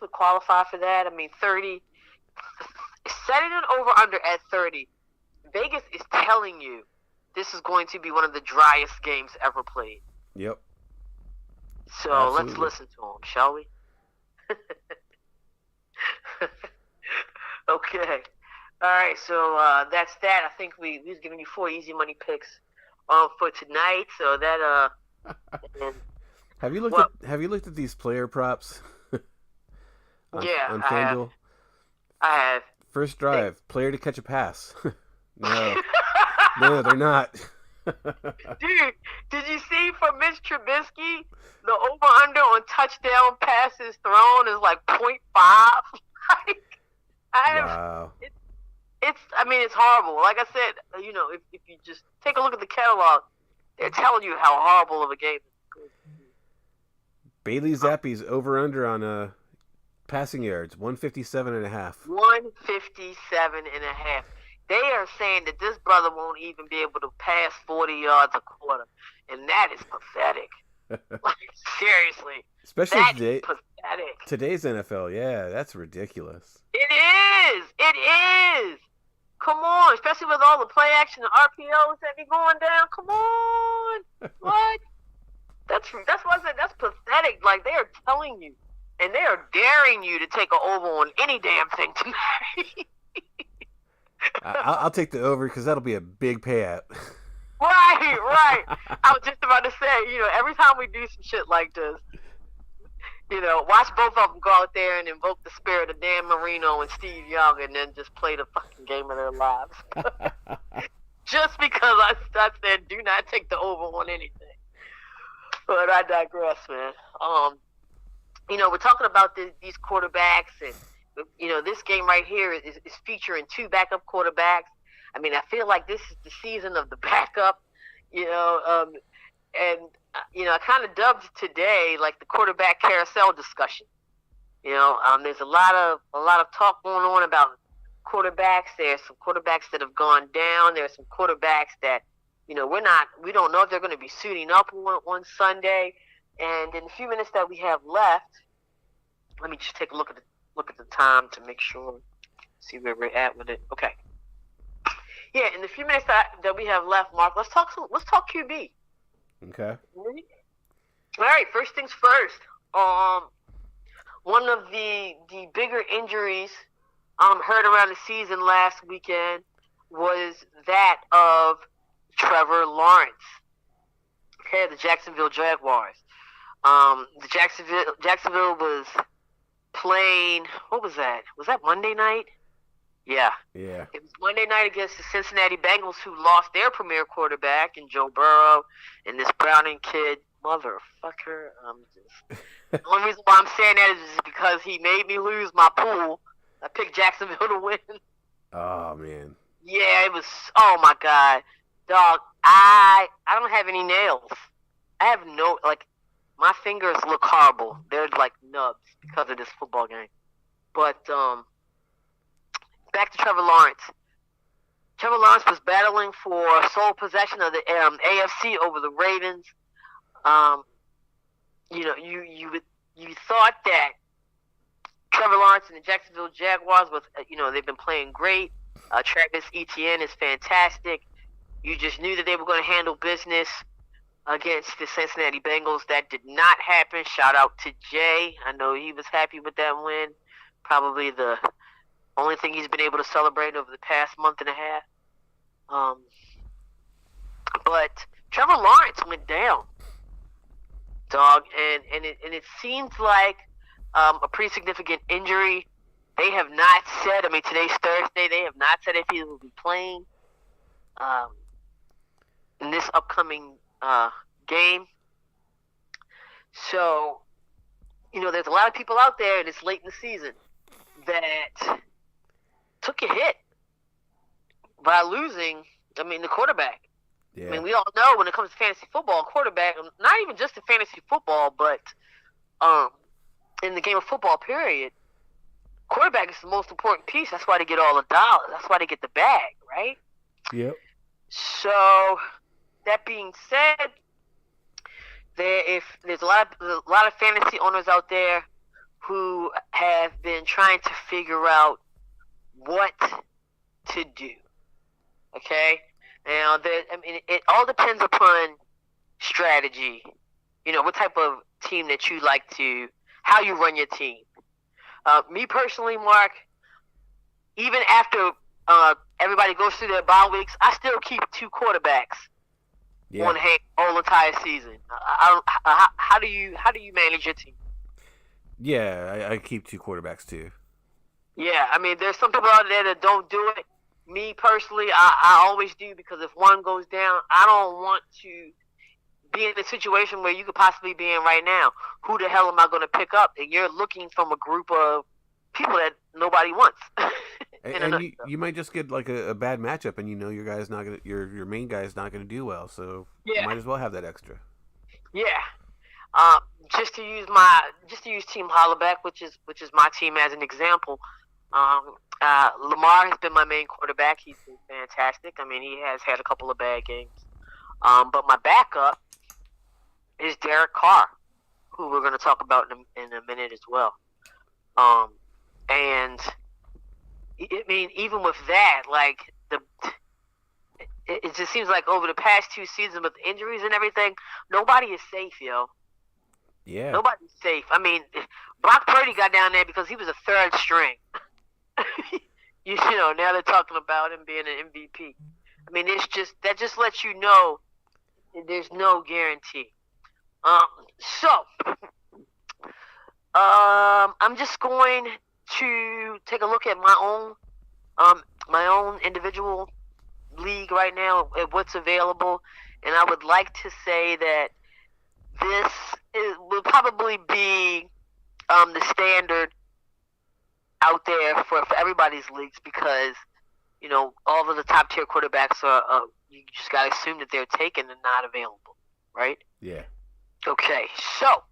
would qualify for that. I mean, 30. Setting it over under at 30. Vegas is telling you this is going to be one of the driest games ever played. Yep. So Absolutely. Let's listen to them, shall we? Okay. All right. So that's that. I think we was giving you 4 easy money picks for tonight. So that Have you looked at these player props? on FanDuel? I have. First drive, player to catch a pass. No, they're not. Dude, did you see from Mitch Trubisky, the over-under on touchdown passes thrown is like 0.5? Wow. It's horrible. Like I said, you know, if you just take a look at the catalog, they're telling you how horrible of a game it is. Bailey Zappi's over-under on passing yards, 157.5. 157.5. They are saying that this brother won't even be able to pass 40 yards a quarter, and that is pathetic. Like, seriously. Especially is pathetic. Today's NFL, yeah, that's ridiculous. It is. Come on, especially with all the play action and RPOs that be going down. Come on. What? That's why I said that's pathetic. Like, they are telling you, and they are daring you to take an over on any damn thing tonight. I'll take the over because that'll be a big payout. Right. I was just about to say, you know, every time we do some shit like this, you know, watch both of them go out there and invoke the spirit of Dan Marino and Steve Young and then just play the fucking game of their lives. Just because I said do not take the over on anything. But I digress, man. You know, we're talking about these quarterbacks, and you know, this game right here is featuring 2 backup quarterbacks. I mean, I feel like this is the season of the backup, you know, and you know, I kind of dubbed today like the quarterback carousel discussion. You know, there's a lot of talk going on about quarterbacks. There's some quarterbacks that have gone down. There's some quarterbacks that, you know, we don't know if they're going to be suiting up on Sunday. And in the few minutes that we have left, let me just take a look at the time to make sure, see where we're at with it. Okay. Yeah, in the few minutes that we have left, Mark, let's talk QB. Okay. All right, first things first. One of the bigger injuries heard around the season last weekend was that of Trevor Lawrence. Okay, the Jacksonville Jaguars. The Jacksonville was playing, what was that? Was that Monday night? Yeah. It was Monday night against the Cincinnati Bengals, who lost their premier quarterback in Joe Burrow and this Browning kid. Motherfucker. The only reason why I'm saying that is because he made me lose my pool. I picked Jacksonville to win. Oh, man. Yeah, it was, oh my God. Dog, I don't have any nails. I have no, like, my fingers look horrible. They're like nubs because of this football game. But back to Trevor Lawrence. Trevor Lawrence was battling for sole possession of the AFC over the Ravens. You thought that Trevor Lawrence and the Jacksonville Jaguars was, they've been playing great. Travis Etienne is fantastic. You just knew that they were going to handle business against the Cincinnati Bengals. That did not happen. Shout out to Jay. I know he was happy with that win. Probably the only thing he's been able to celebrate over the past month and a half. But Trevor Lawrence went down, dog, and it seems like a pretty significant injury. They have not said. I mean, today's Thursday. They have not said if he will be playing in this upcoming game. So, there's a lot of people out there, and it's late in the season, that took a hit by losing, the quarterback. Yeah. I mean, we all know when it comes to fantasy football, quarterback, not even just in fantasy football, but in the game of football, period, quarterback is the most important piece. That's why they get all the dollars. That's why they get the bag, right? Yep. So, that being said, there's a lot of fantasy owners out there who have been trying to figure out what to do. Okay? Now, it all depends upon strategy. What type of team that you like to, how you run your team. Me personally, Mark, even after everybody goes through their bye weeks, I still keep 2 quarterbacks on hand all entire season. How do you manage your team? Yeah, I keep 2 quarterbacks too. Yeah, I mean, there's some people out there that don't do it. Me personally, I always do, because if one goes down, I don't want to be in a situation where you could possibly be in right now. Who the hell am I going to pick up? And you're looking from a group of people that nobody wants. And you might just get like a bad matchup, and your guy's not gonna, your main guy's not gonna do well. So you might as well have that extra. Yeah. Just to use Team Hollaback, which is my team, as an example. Lamar has been my main quarterback. He's been fantastic. I mean, he has had a couple of bad games. But my backup is Derek Carr, who we're going to talk about in a minute as well. And I mean, even with that, like it just seems like over the past 2 seasons with injuries and everything, nobody is safe, yo. Yeah. Nobody's safe. I mean, Brock Purdy got down there because he was a 3rd string. Now they're talking about him being an MVP. I mean, that just lets you know there's no guarantee. I'm just going to take a look at my own individual league right now, at what's available, and I would like to say that this will probably be the standard out there for everybody's leagues, because all of the top tier quarterbacks are you just gotta assume that they're taken and not available, right? Yeah. Okay, so all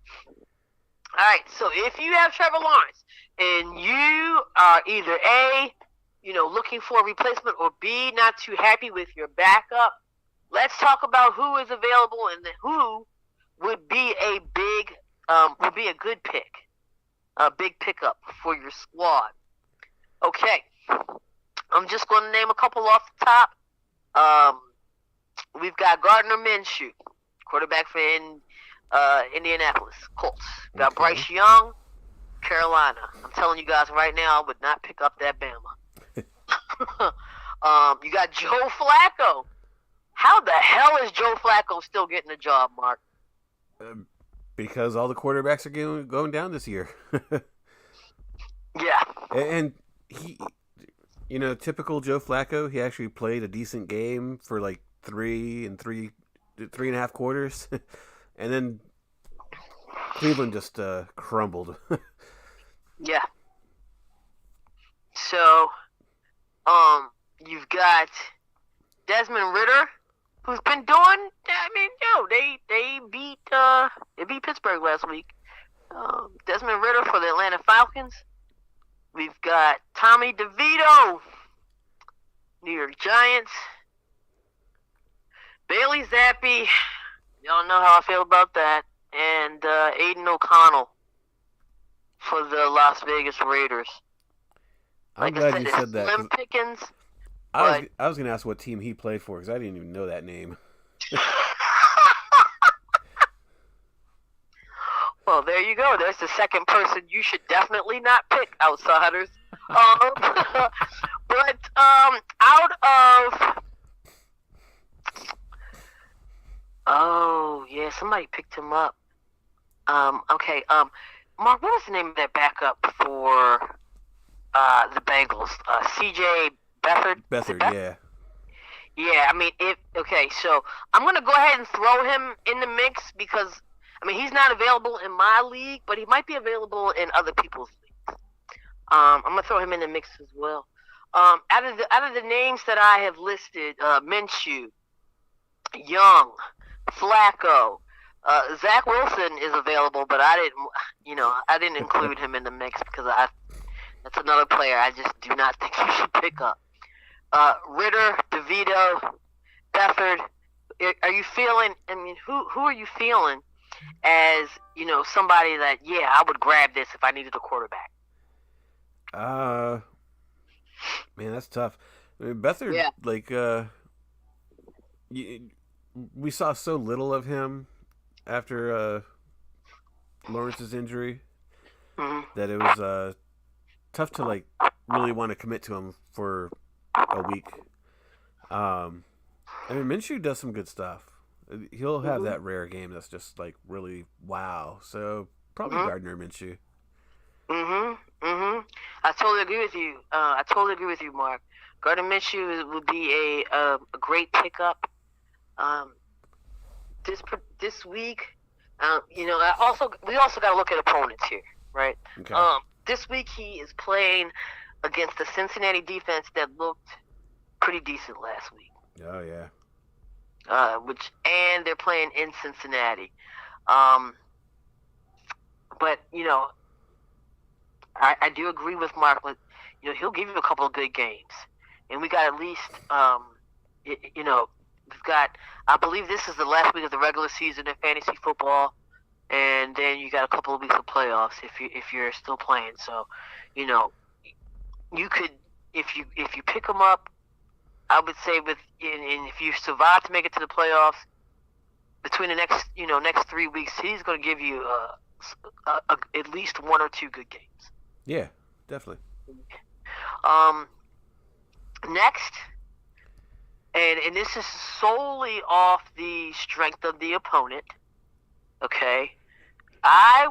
right, so if you have Trevor Lawrence and you are either A, looking for a replacement, or B, not too happy with your backup, let's talk about who is available and who would be a good pick, a big pickup for your squad. Okay, I'm just going to name a couple off the top. We've got Gardner Minshew, quarterback for Indianapolis Colts. We've got Bryce Young, Carolina. I'm telling you guys right now, I would not pick up that Bama. You got Joe Flacco. How the hell is Joe Flacco still getting a job, Mark? Because all the quarterbacks are going down this year. Yeah. And he, typical Joe Flacco, he actually played a decent game for like 3.5 quarters. And then Cleveland just crumbled. Yeah. So, you've got Desmond Ridder, who's been doing. I mean, they beat Pittsburgh last week. Desmond Ritter for the Atlanta Falcons. We've got Tommy DeVito, New York Giants. Bailey Zappi, y'all know how I feel about that. And Aiden O'Connell for the Las Vegas Raiders. I'm glad you said that. Slim Pickens. I was going to ask what team he played for because I didn't even know that name. Well, there you go. There's the second person you should definitely not pick, outsiders. But out of... Oh, yeah, somebody picked him up. Okay, Mark, what was the name of that backup for the Bengals? C.J. Beathard? Beathard, yeah. Yeah, I mean, okay, so I'm going to go ahead and throw him in the mix because, I mean, he's not available in my league, but he might be available in other people's leagues. I'm going to throw him in the mix as well. Out of the names that I have listed, Minshew, Young, Flacco, Zach Wilson is available, but I didn't include him in the mix because that's another player I just do not think you should pick up. Ritter, DeVito, Beathard. Are you feeling? I mean, who are you feeling as somebody that I would grab this if I needed a quarterback? Man, that's tough. I mean, Beathard, we saw so little of him after Lawrence's injury that it was tough to really want to commit to him for a week. I mean, Minshew does some good stuff. He'll have that rare game that's just really wow. So probably Gardner Minshew. I totally agree with you. Mark. Gardner Minshew would be a great pickup. This week, we also got to look at opponents here, right? Okay. This week he is playing against the Cincinnati defense that looked pretty decent last week. Oh yeah. And they're playing in Cincinnati. But I do agree with Mark. He'll give you a couple of good games, and we got at least we've got. I believe this is the last week of the regular season in fantasy football, and then you got a couple of weeks of playoffs if you're still playing. So, you could if you pick them up. I would say and if you survive to make it to the playoffs, between the next 3 weeks, he's going to give you at least one or two good games. Yeah, definitely. Next, and this is solely off the strength of the opponent. Okay, I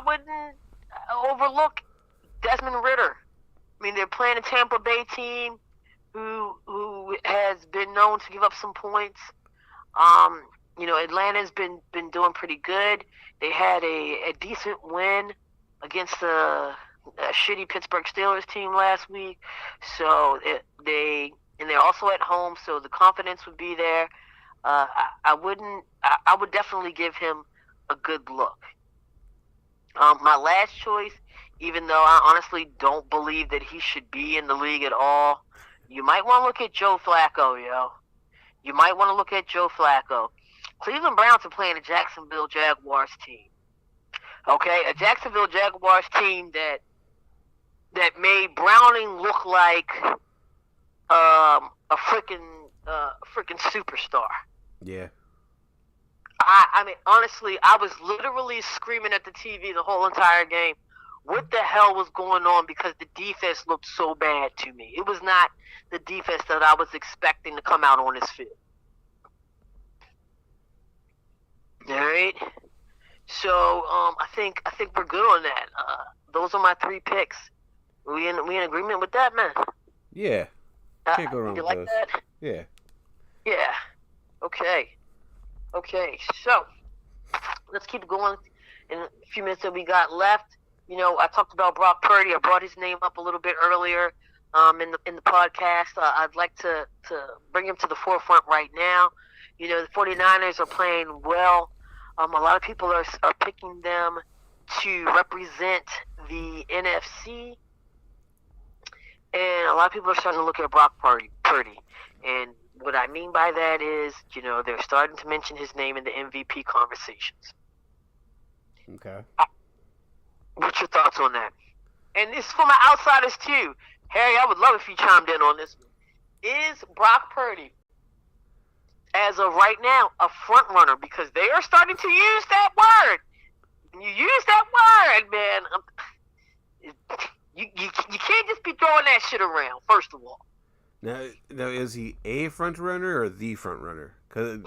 wouldn't overlook Desmond Ritter. I mean, they're playing a Tampa Bay team who has been known to give up some points. Atlanta's been doing pretty good. They had a decent win against a shitty Pittsburgh Steelers team last week. So they're also at home, so the confidence would be there. I would definitely give him a good look. My last choice, even though I honestly don't believe that he should be in the league at all, you might want to look at Joe Flacco, yo. You might want to look at Joe Flacco. Cleveland Browns are playing a Jacksonville Jaguars team. Okay, a Jacksonville Jaguars team that made Browning look like a freaking superstar. Yeah. I mean, honestly, I was literally screaming at the TV the whole entire game. What the hell was going on? Because the defense looked so bad to me. It was not the defense that I was expecting to come out on this field. All right. So I think we're good on that. Those are my 3 picks. We in agreement with that, man? Yeah. Can't go wrong you with like those. That? Yeah. Yeah. Okay. So let's keep going. In a few minutes that we got left, I talked about Brock Purdy. I brought his name up a little bit earlier. in the podcast. I'd like to bring him to the forefront right now. You know, the 49ers are playing well. A lot of people are picking them to represent the NFC, and a lot of people are starting to look at Brock Purdy. And what I mean by that is, you know, they're starting to mention his name in the MVP conversations. Okay. What's your thoughts on that? And this is for my outsiders too. Harry, I would love if you chimed in on this one. Is Brock Purdy, as of right now, a front runner? Because they are starting to use that word. When you use that word, man, you can't just be throwing that shit around, first of all. Now, is he a front runner or the front runner? Because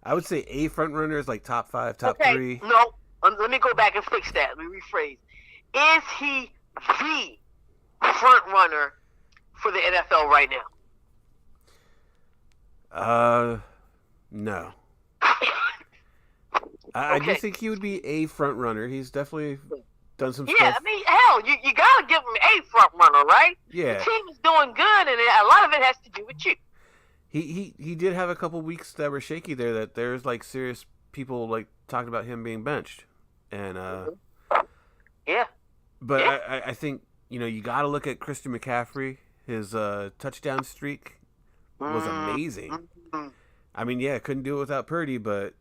I would say a front runner is like top 5, top 3. No, let me go back and fix that. Let me rephrase. Is he the front runner for the NFL right now? No. I do think he would be a front runner. He's definitely done some stuff. Yeah, I mean, hell, you gotta give him a front runner, right? Yeah. The team is doing good, and a lot of it has to do with you. He did have a couple weeks that were shaky there. That there's like serious people like talking about him being benched, and yeah. But yeah. I think, you know, you got to look at Christian McCaffrey. His touchdown streak was amazing. I mean, yeah, couldn't do it without Purdy, but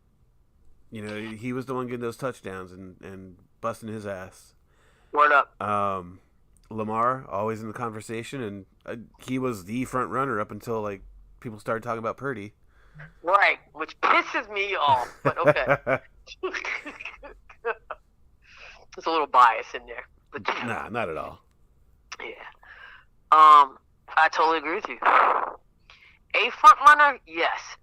you know, he was the one getting those touchdowns and busting his ass. Word up. Lamar always in the conversation, and he was the front runner up until like people started talking about Purdy. Right, which pisses me off. But okay. There's a little bias in there. But, nah, not at all. Yeah. I totally agree with you. A front runner, yes.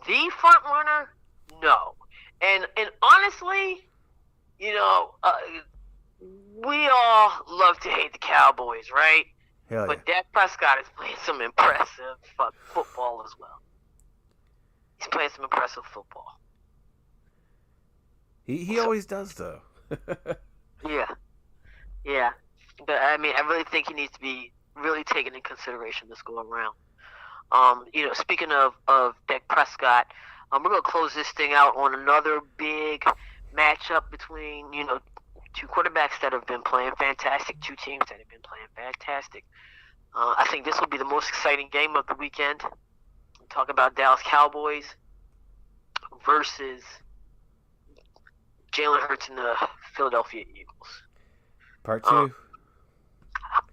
The front runner, no. And honestly, you know, we all love to hate the Cowboys, right? Hell but yeah. Dak Prescott is playing some impressive football as well. He's playing some impressive football. He always does, though. Yeah. But I mean, I really think he needs to be really taken in consideration this go around. You know, speaking of Dak Prescott, we're gonna close this thing out on another big matchup between, you know, two quarterbacks that have been playing fantastic, two teams that have been playing fantastic. I think this will be the most exciting game of the weekend. Talk about Dallas Cowboys versus Jalen Hurts and the Philadelphia Eagles. Part 2.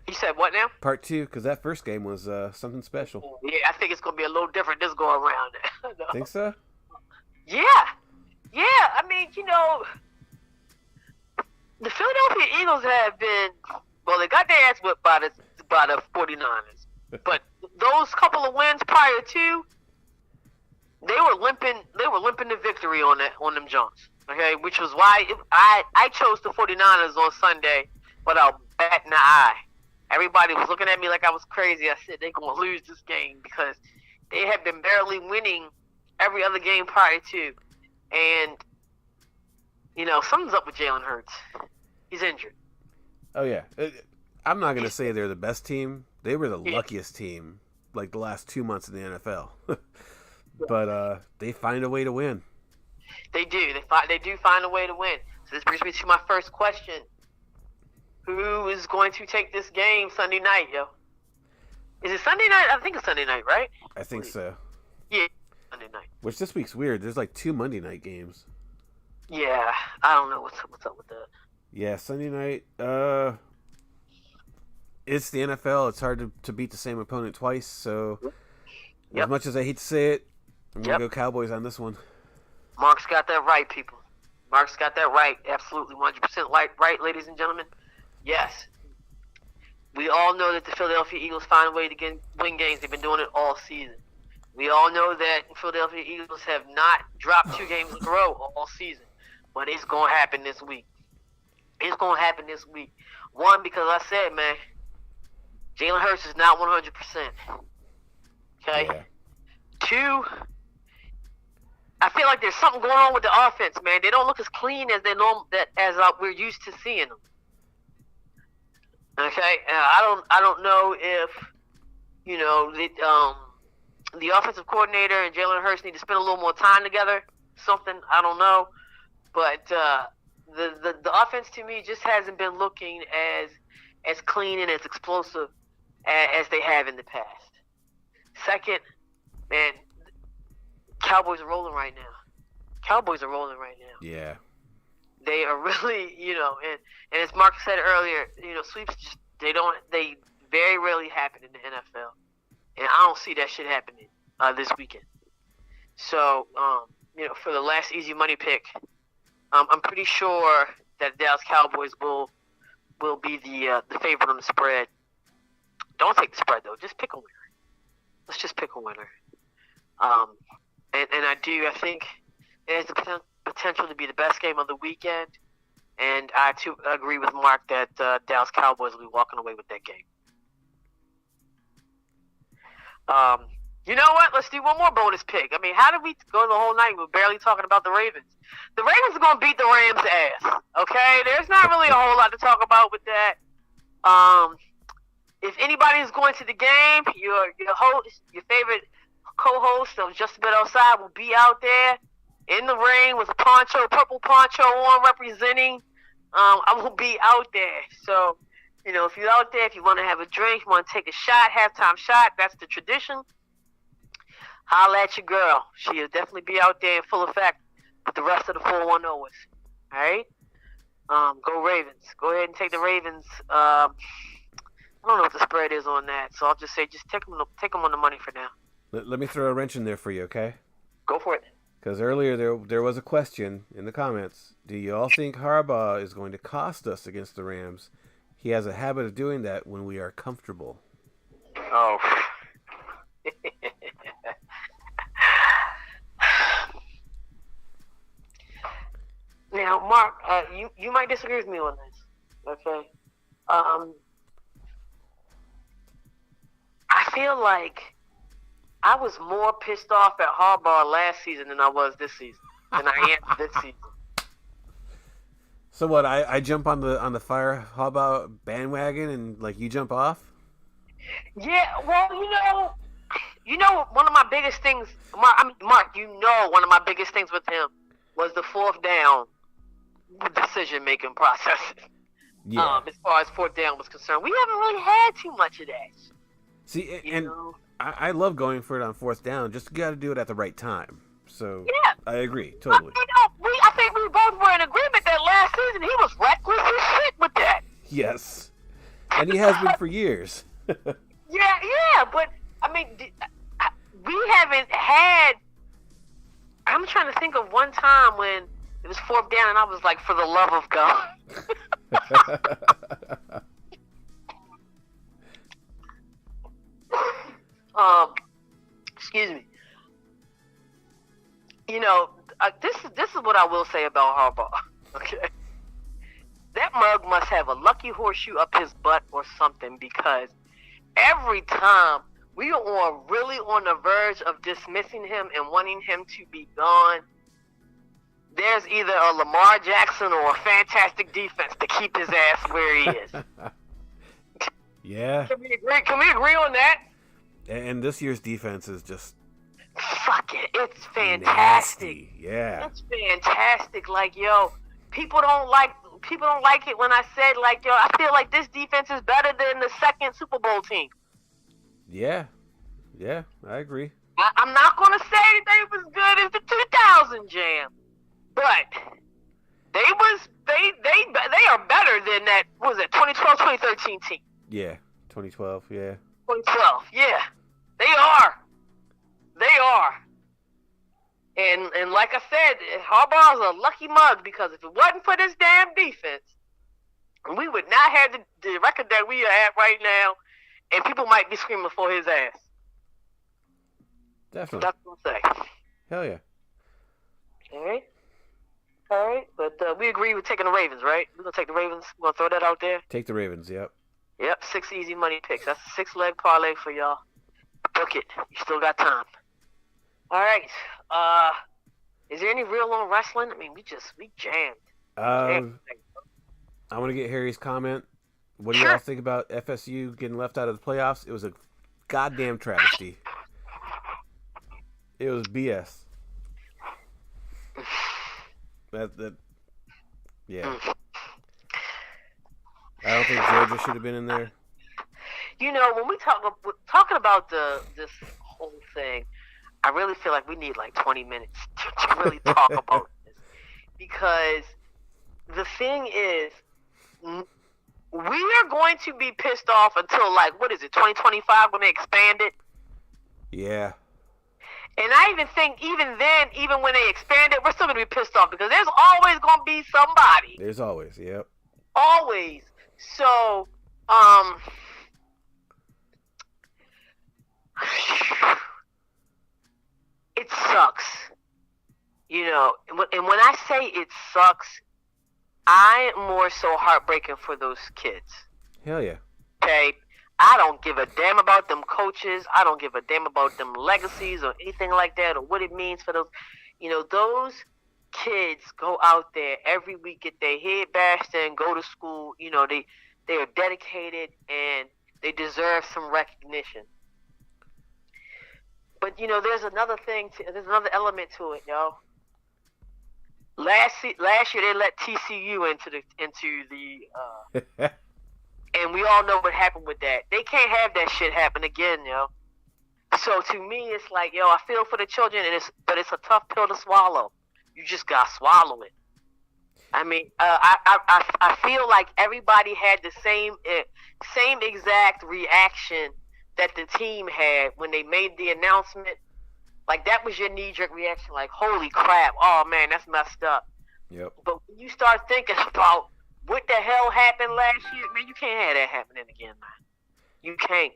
You said what now? Part 2, because that first game was something special. Yeah, I think it's going to be a little different this go around. No. Think so? Yeah. I mean, you know, the Philadelphia Eagles have been, well, they got their ass whipped by the 49ers. But those couple of wins prior to, they were limping to victory on them Jones. Okay, which was why I chose the 49ers on Sunday without batting an eye. Everybody was looking at me like I was crazy. I said they're going to lose this game because they have been barely winning every other game prior to. And, you know, something's up with Jalen Hurts. He's injured. Oh, yeah. I'm not going to say they're the best team. They were the luckiest team, like, the last 2 months in the NFL. But they find a way to win. They do. They do find a way to win. So this brings me to my first question. Who is going to take this game Sunday night, yo? Is it Sunday night? I think it's Sunday night, right? I think so. Yeah, Sunday night. Which this week's weird. There's like 2 Monday night games. Yeah, I don't know what's up with that. Yeah, Sunday night. It's the NFL. It's hard to beat the same opponent twice. So, as much as I hate to say it, I'm going to go Cowboys on this one. Mark's got that right, people. Mark's got that right. Absolutely 100% right, ladies and gentlemen. Yes. We all know that the Philadelphia Eagles find a way to win games. They've been doing it all season. We all know that Philadelphia Eagles have not dropped 2 games in a row all season. But it's going to happen this week. It's going to happen this week. One, because I said, man, Jalen Hurts is not 100%. Okay? Yeah. 2, I feel like there's something going on with the offense, man. They don't look as clean as we're used to seeing them. Okay, I don't know if You know, the offensive coordinator and Jalen Hurts need to spend a little more time together. Something, I don't know, but the offense to me just hasn't been looking as clean and as explosive as they have in the past. Second, man, Cowboys are rolling right now. Yeah. They are really, and as Mark said earlier, sweeps they very rarely happen in the NFL, and I don't see that shit happening this weekend. So, for the last easy money pick, I'm pretty sure that Dallas Cowboys will be the favorite on the spread. Don't take the spread though. Just pick a winner. Let's just pick a winner. And I think it has the potential to be the best game of the weekend. And I too agree with Mark that Dallas Cowboys will be walking away with that game. You know what? Let's do one more bonus pick. I mean, how did we go the whole night? We're barely talking about the Ravens. The Ravens are going to beat the Rams' ass. Okay? There's not really a whole lot to talk about with that. If anybody is going to the game, your host, your favorite co-host of Just a Bit Outside will be out there in the rain with a purple poncho on representing. I will be out there. So, if you're out there, if you want to have a drink, you want to take a shot, halftime shot, that's the tradition. Holla at your girl. She'll definitely be out there in full effect with the rest of the 410ers. All right? Go Ravens. Go ahead and take the Ravens. I don't know what the spread is on that, so I'll just say take them on the money for now. Let me throw a wrench in there for you, okay? Go for it. Because earlier there was a question in the comments. Do you all think Harbaugh is going to cost us against the Rams? He has a habit of doing that when we are comfortable. Oh. Now, Mark, you might disagree with me on this, okay? I feel like I was more pissed off at Harbaugh last season than I was this season, than I am this season. So what? I jump on the fire Harbaugh bandwagon and you jump off? Yeah, well, one of my biggest things, Mark, one of my biggest things with him was the fourth down decision-making process. Yeah. As far as fourth down was concerned, we haven't really had too much of that. See, and I love going for it on fourth down. Just got to do it at the right time. So yeah, I agree totally. I think we both were in agreement that last season he was reckless as shit with that. Yes, and he has been for years. Yeah, but I mean, we haven't had. I'm trying to think of one time when it was fourth down and I was like, for the love of God. Excuse me. This is what I will say about Harbaugh. Okay, that mug must have a lucky horseshoe up his butt or something, because every time we are really on the verge of dismissing him and wanting him to be gone, there's either a Lamar Jackson or a fantastic defense to keep his ass where he is. Yeah. Can we agree on that? And this year's defense is just fuck it. It's fantastic. Nasty. Yeah. It's fantastic. People don't like it when I said I feel like this defense is better than the second Super Bowl team. Yeah, I agree. I'm not gonna say that they was good as the 2000 Jam, but they are better than that. What was it 2012, 2013 team? Yeah, 2012. Yeah. 2012. Yeah, they are. And like I said, Harbaugh's a lucky mug, because if it wasn't for this damn defense, we would not have the record that we are at right now, and people might be screaming for his ass. Definitely. That's what I'm saying. Hell yeah. All right. But we agree with taking the Ravens, right? We're going to take the Ravens. We're going to throw that out there. Take the Ravens, yep. Yep, 6 easy money picks. That's a 6-leg parlay for y'all. Book it. You still got time. All right. Is there any real on wrestling? I mean, we jammed. I want to get Harry's comment. What do you all think about FSU getting left out of the playoffs? It was a goddamn travesty. It was BS. Yeah. I don't think Georgia should have been in there. You know, when we talking about this whole thing, I really feel like we need like 20 minutes to really talk about this, because the thing is, we are going to be pissed off until, like, what is it, 2025 when they expand it? Yeah. And I even think, even then, even when they expand it, we're still going to be pissed off, because there's always going to be somebody. There's always, yep. Always. So, it sucks. You know, and when I say it sucks, I am more so heartbreaking for those kids. Hell yeah. Okay? I don't give a damn about them coaches. I don't give a damn about them legacies or anything like that, or what it means for those. You know, those kids go out there every week, get their head bashed in, go to school. You know, they are dedicated and they deserve some recognition. But, you know, there's another element to it, yo. Last year they let TCU into the and we all know what happened with that. They can't have that shit happen again, yo. So to me, it's like, yo, I feel for the children, but it's a tough pill to swallow. You just gotta swallow it. I mean, I feel like everybody had the same exact reaction that the team had when they made the announcement. Like, that was your knee-jerk reaction, like, holy crap, oh man, that's messed up. Yep. But when you start thinking about what the hell happened last year, man, you can't have that happening again, man. You can't.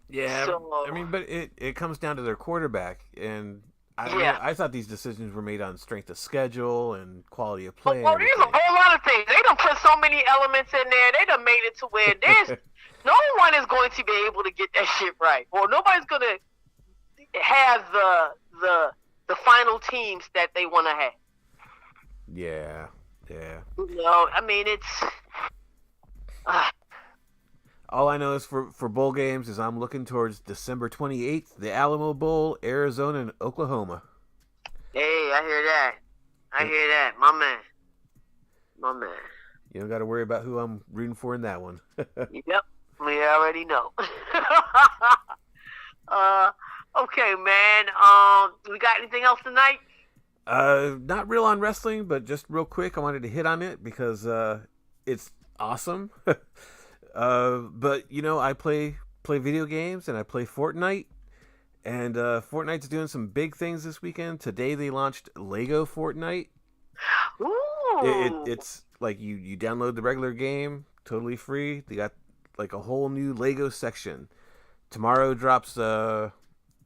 Yeah, So, I mean, but it comes down to their quarterback, and I thought these decisions were made on strength of schedule and quality of play. Well, there's a whole lot of things. They done put so many elements in there. They done made it to where there's no one is going to be able to get that shit right, or nobody's going to have the final teams that they want to have. Yeah. You know, I mean, it's. All I know is for bowl games is I'm looking towards December 28th, the Alamo Bowl, Arizona and Oklahoma. Hey, I hear that. My man. You don't got to worry about who I'm rooting for in that one. Yep, we already know. Okay, man. We got anything else tonight? Not real on wrestling, but just real quick, I wanted to hit on it because it's awesome. But you know, I play video games and I play Fortnite, and Fortnite's doing some big things this weekend. Today they launched Lego Fortnite. Ooh. It's like you download the regular game, totally free. They got like a whole new Lego section. Tomorrow drops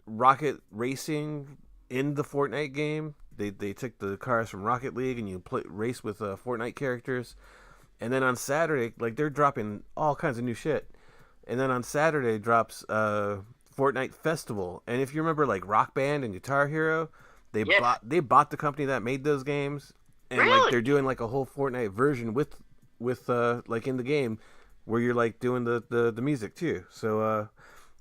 Rocket Racing in the Fortnite game. They took the cars from Rocket League and you race with Fortnite characters. And then on Saturday, like, they're dropping all kinds of new shit. And then on Saturday drops Fortnite Festival. And if you remember, like, Rock Band and Guitar Hero, they bought the company that made those games. And really? Like, they're doing like a whole Fortnite version with like in the game where you're like doing the music too. So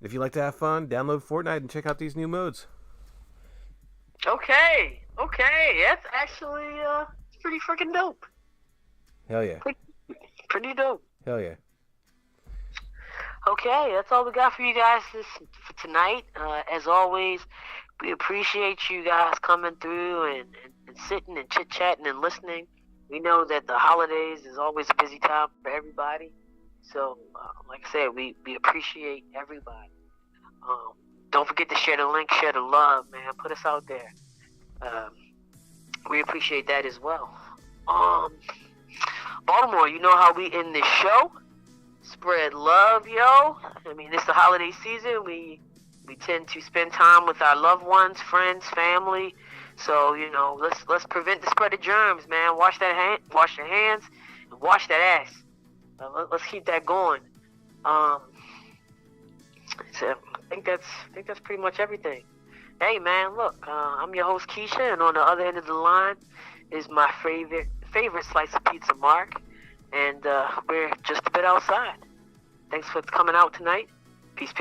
if you like to have fun, download Fortnite and check out these new modes. Okay. That's actually pretty freaking dope. Hell yeah. Pretty dope. Hell yeah. Okay, that's all we got for you guys for tonight. As always, we appreciate you guys coming through and sitting and chit-chatting and listening. We know that the holidays is always a busy time for everybody. So, like I said, we appreciate everybody. Don't forget to share the link, share the love, man. Put us out there. We appreciate that as well. Baltimore, you know how we end this show? Spread love, yo. I mean, it's the holiday season. We tend to spend time with our loved ones, friends, family. So, you know, let's prevent the spread of germs, man. Wash your hands, and wash that ass. Let's keep that going. So I think that's pretty much everything. Hey, man, look, I'm your host Keisha, and on the other end of the line is my favorite slice of pizza, Mark, and we're just a bit outside. Thanks for coming out tonight. Peace.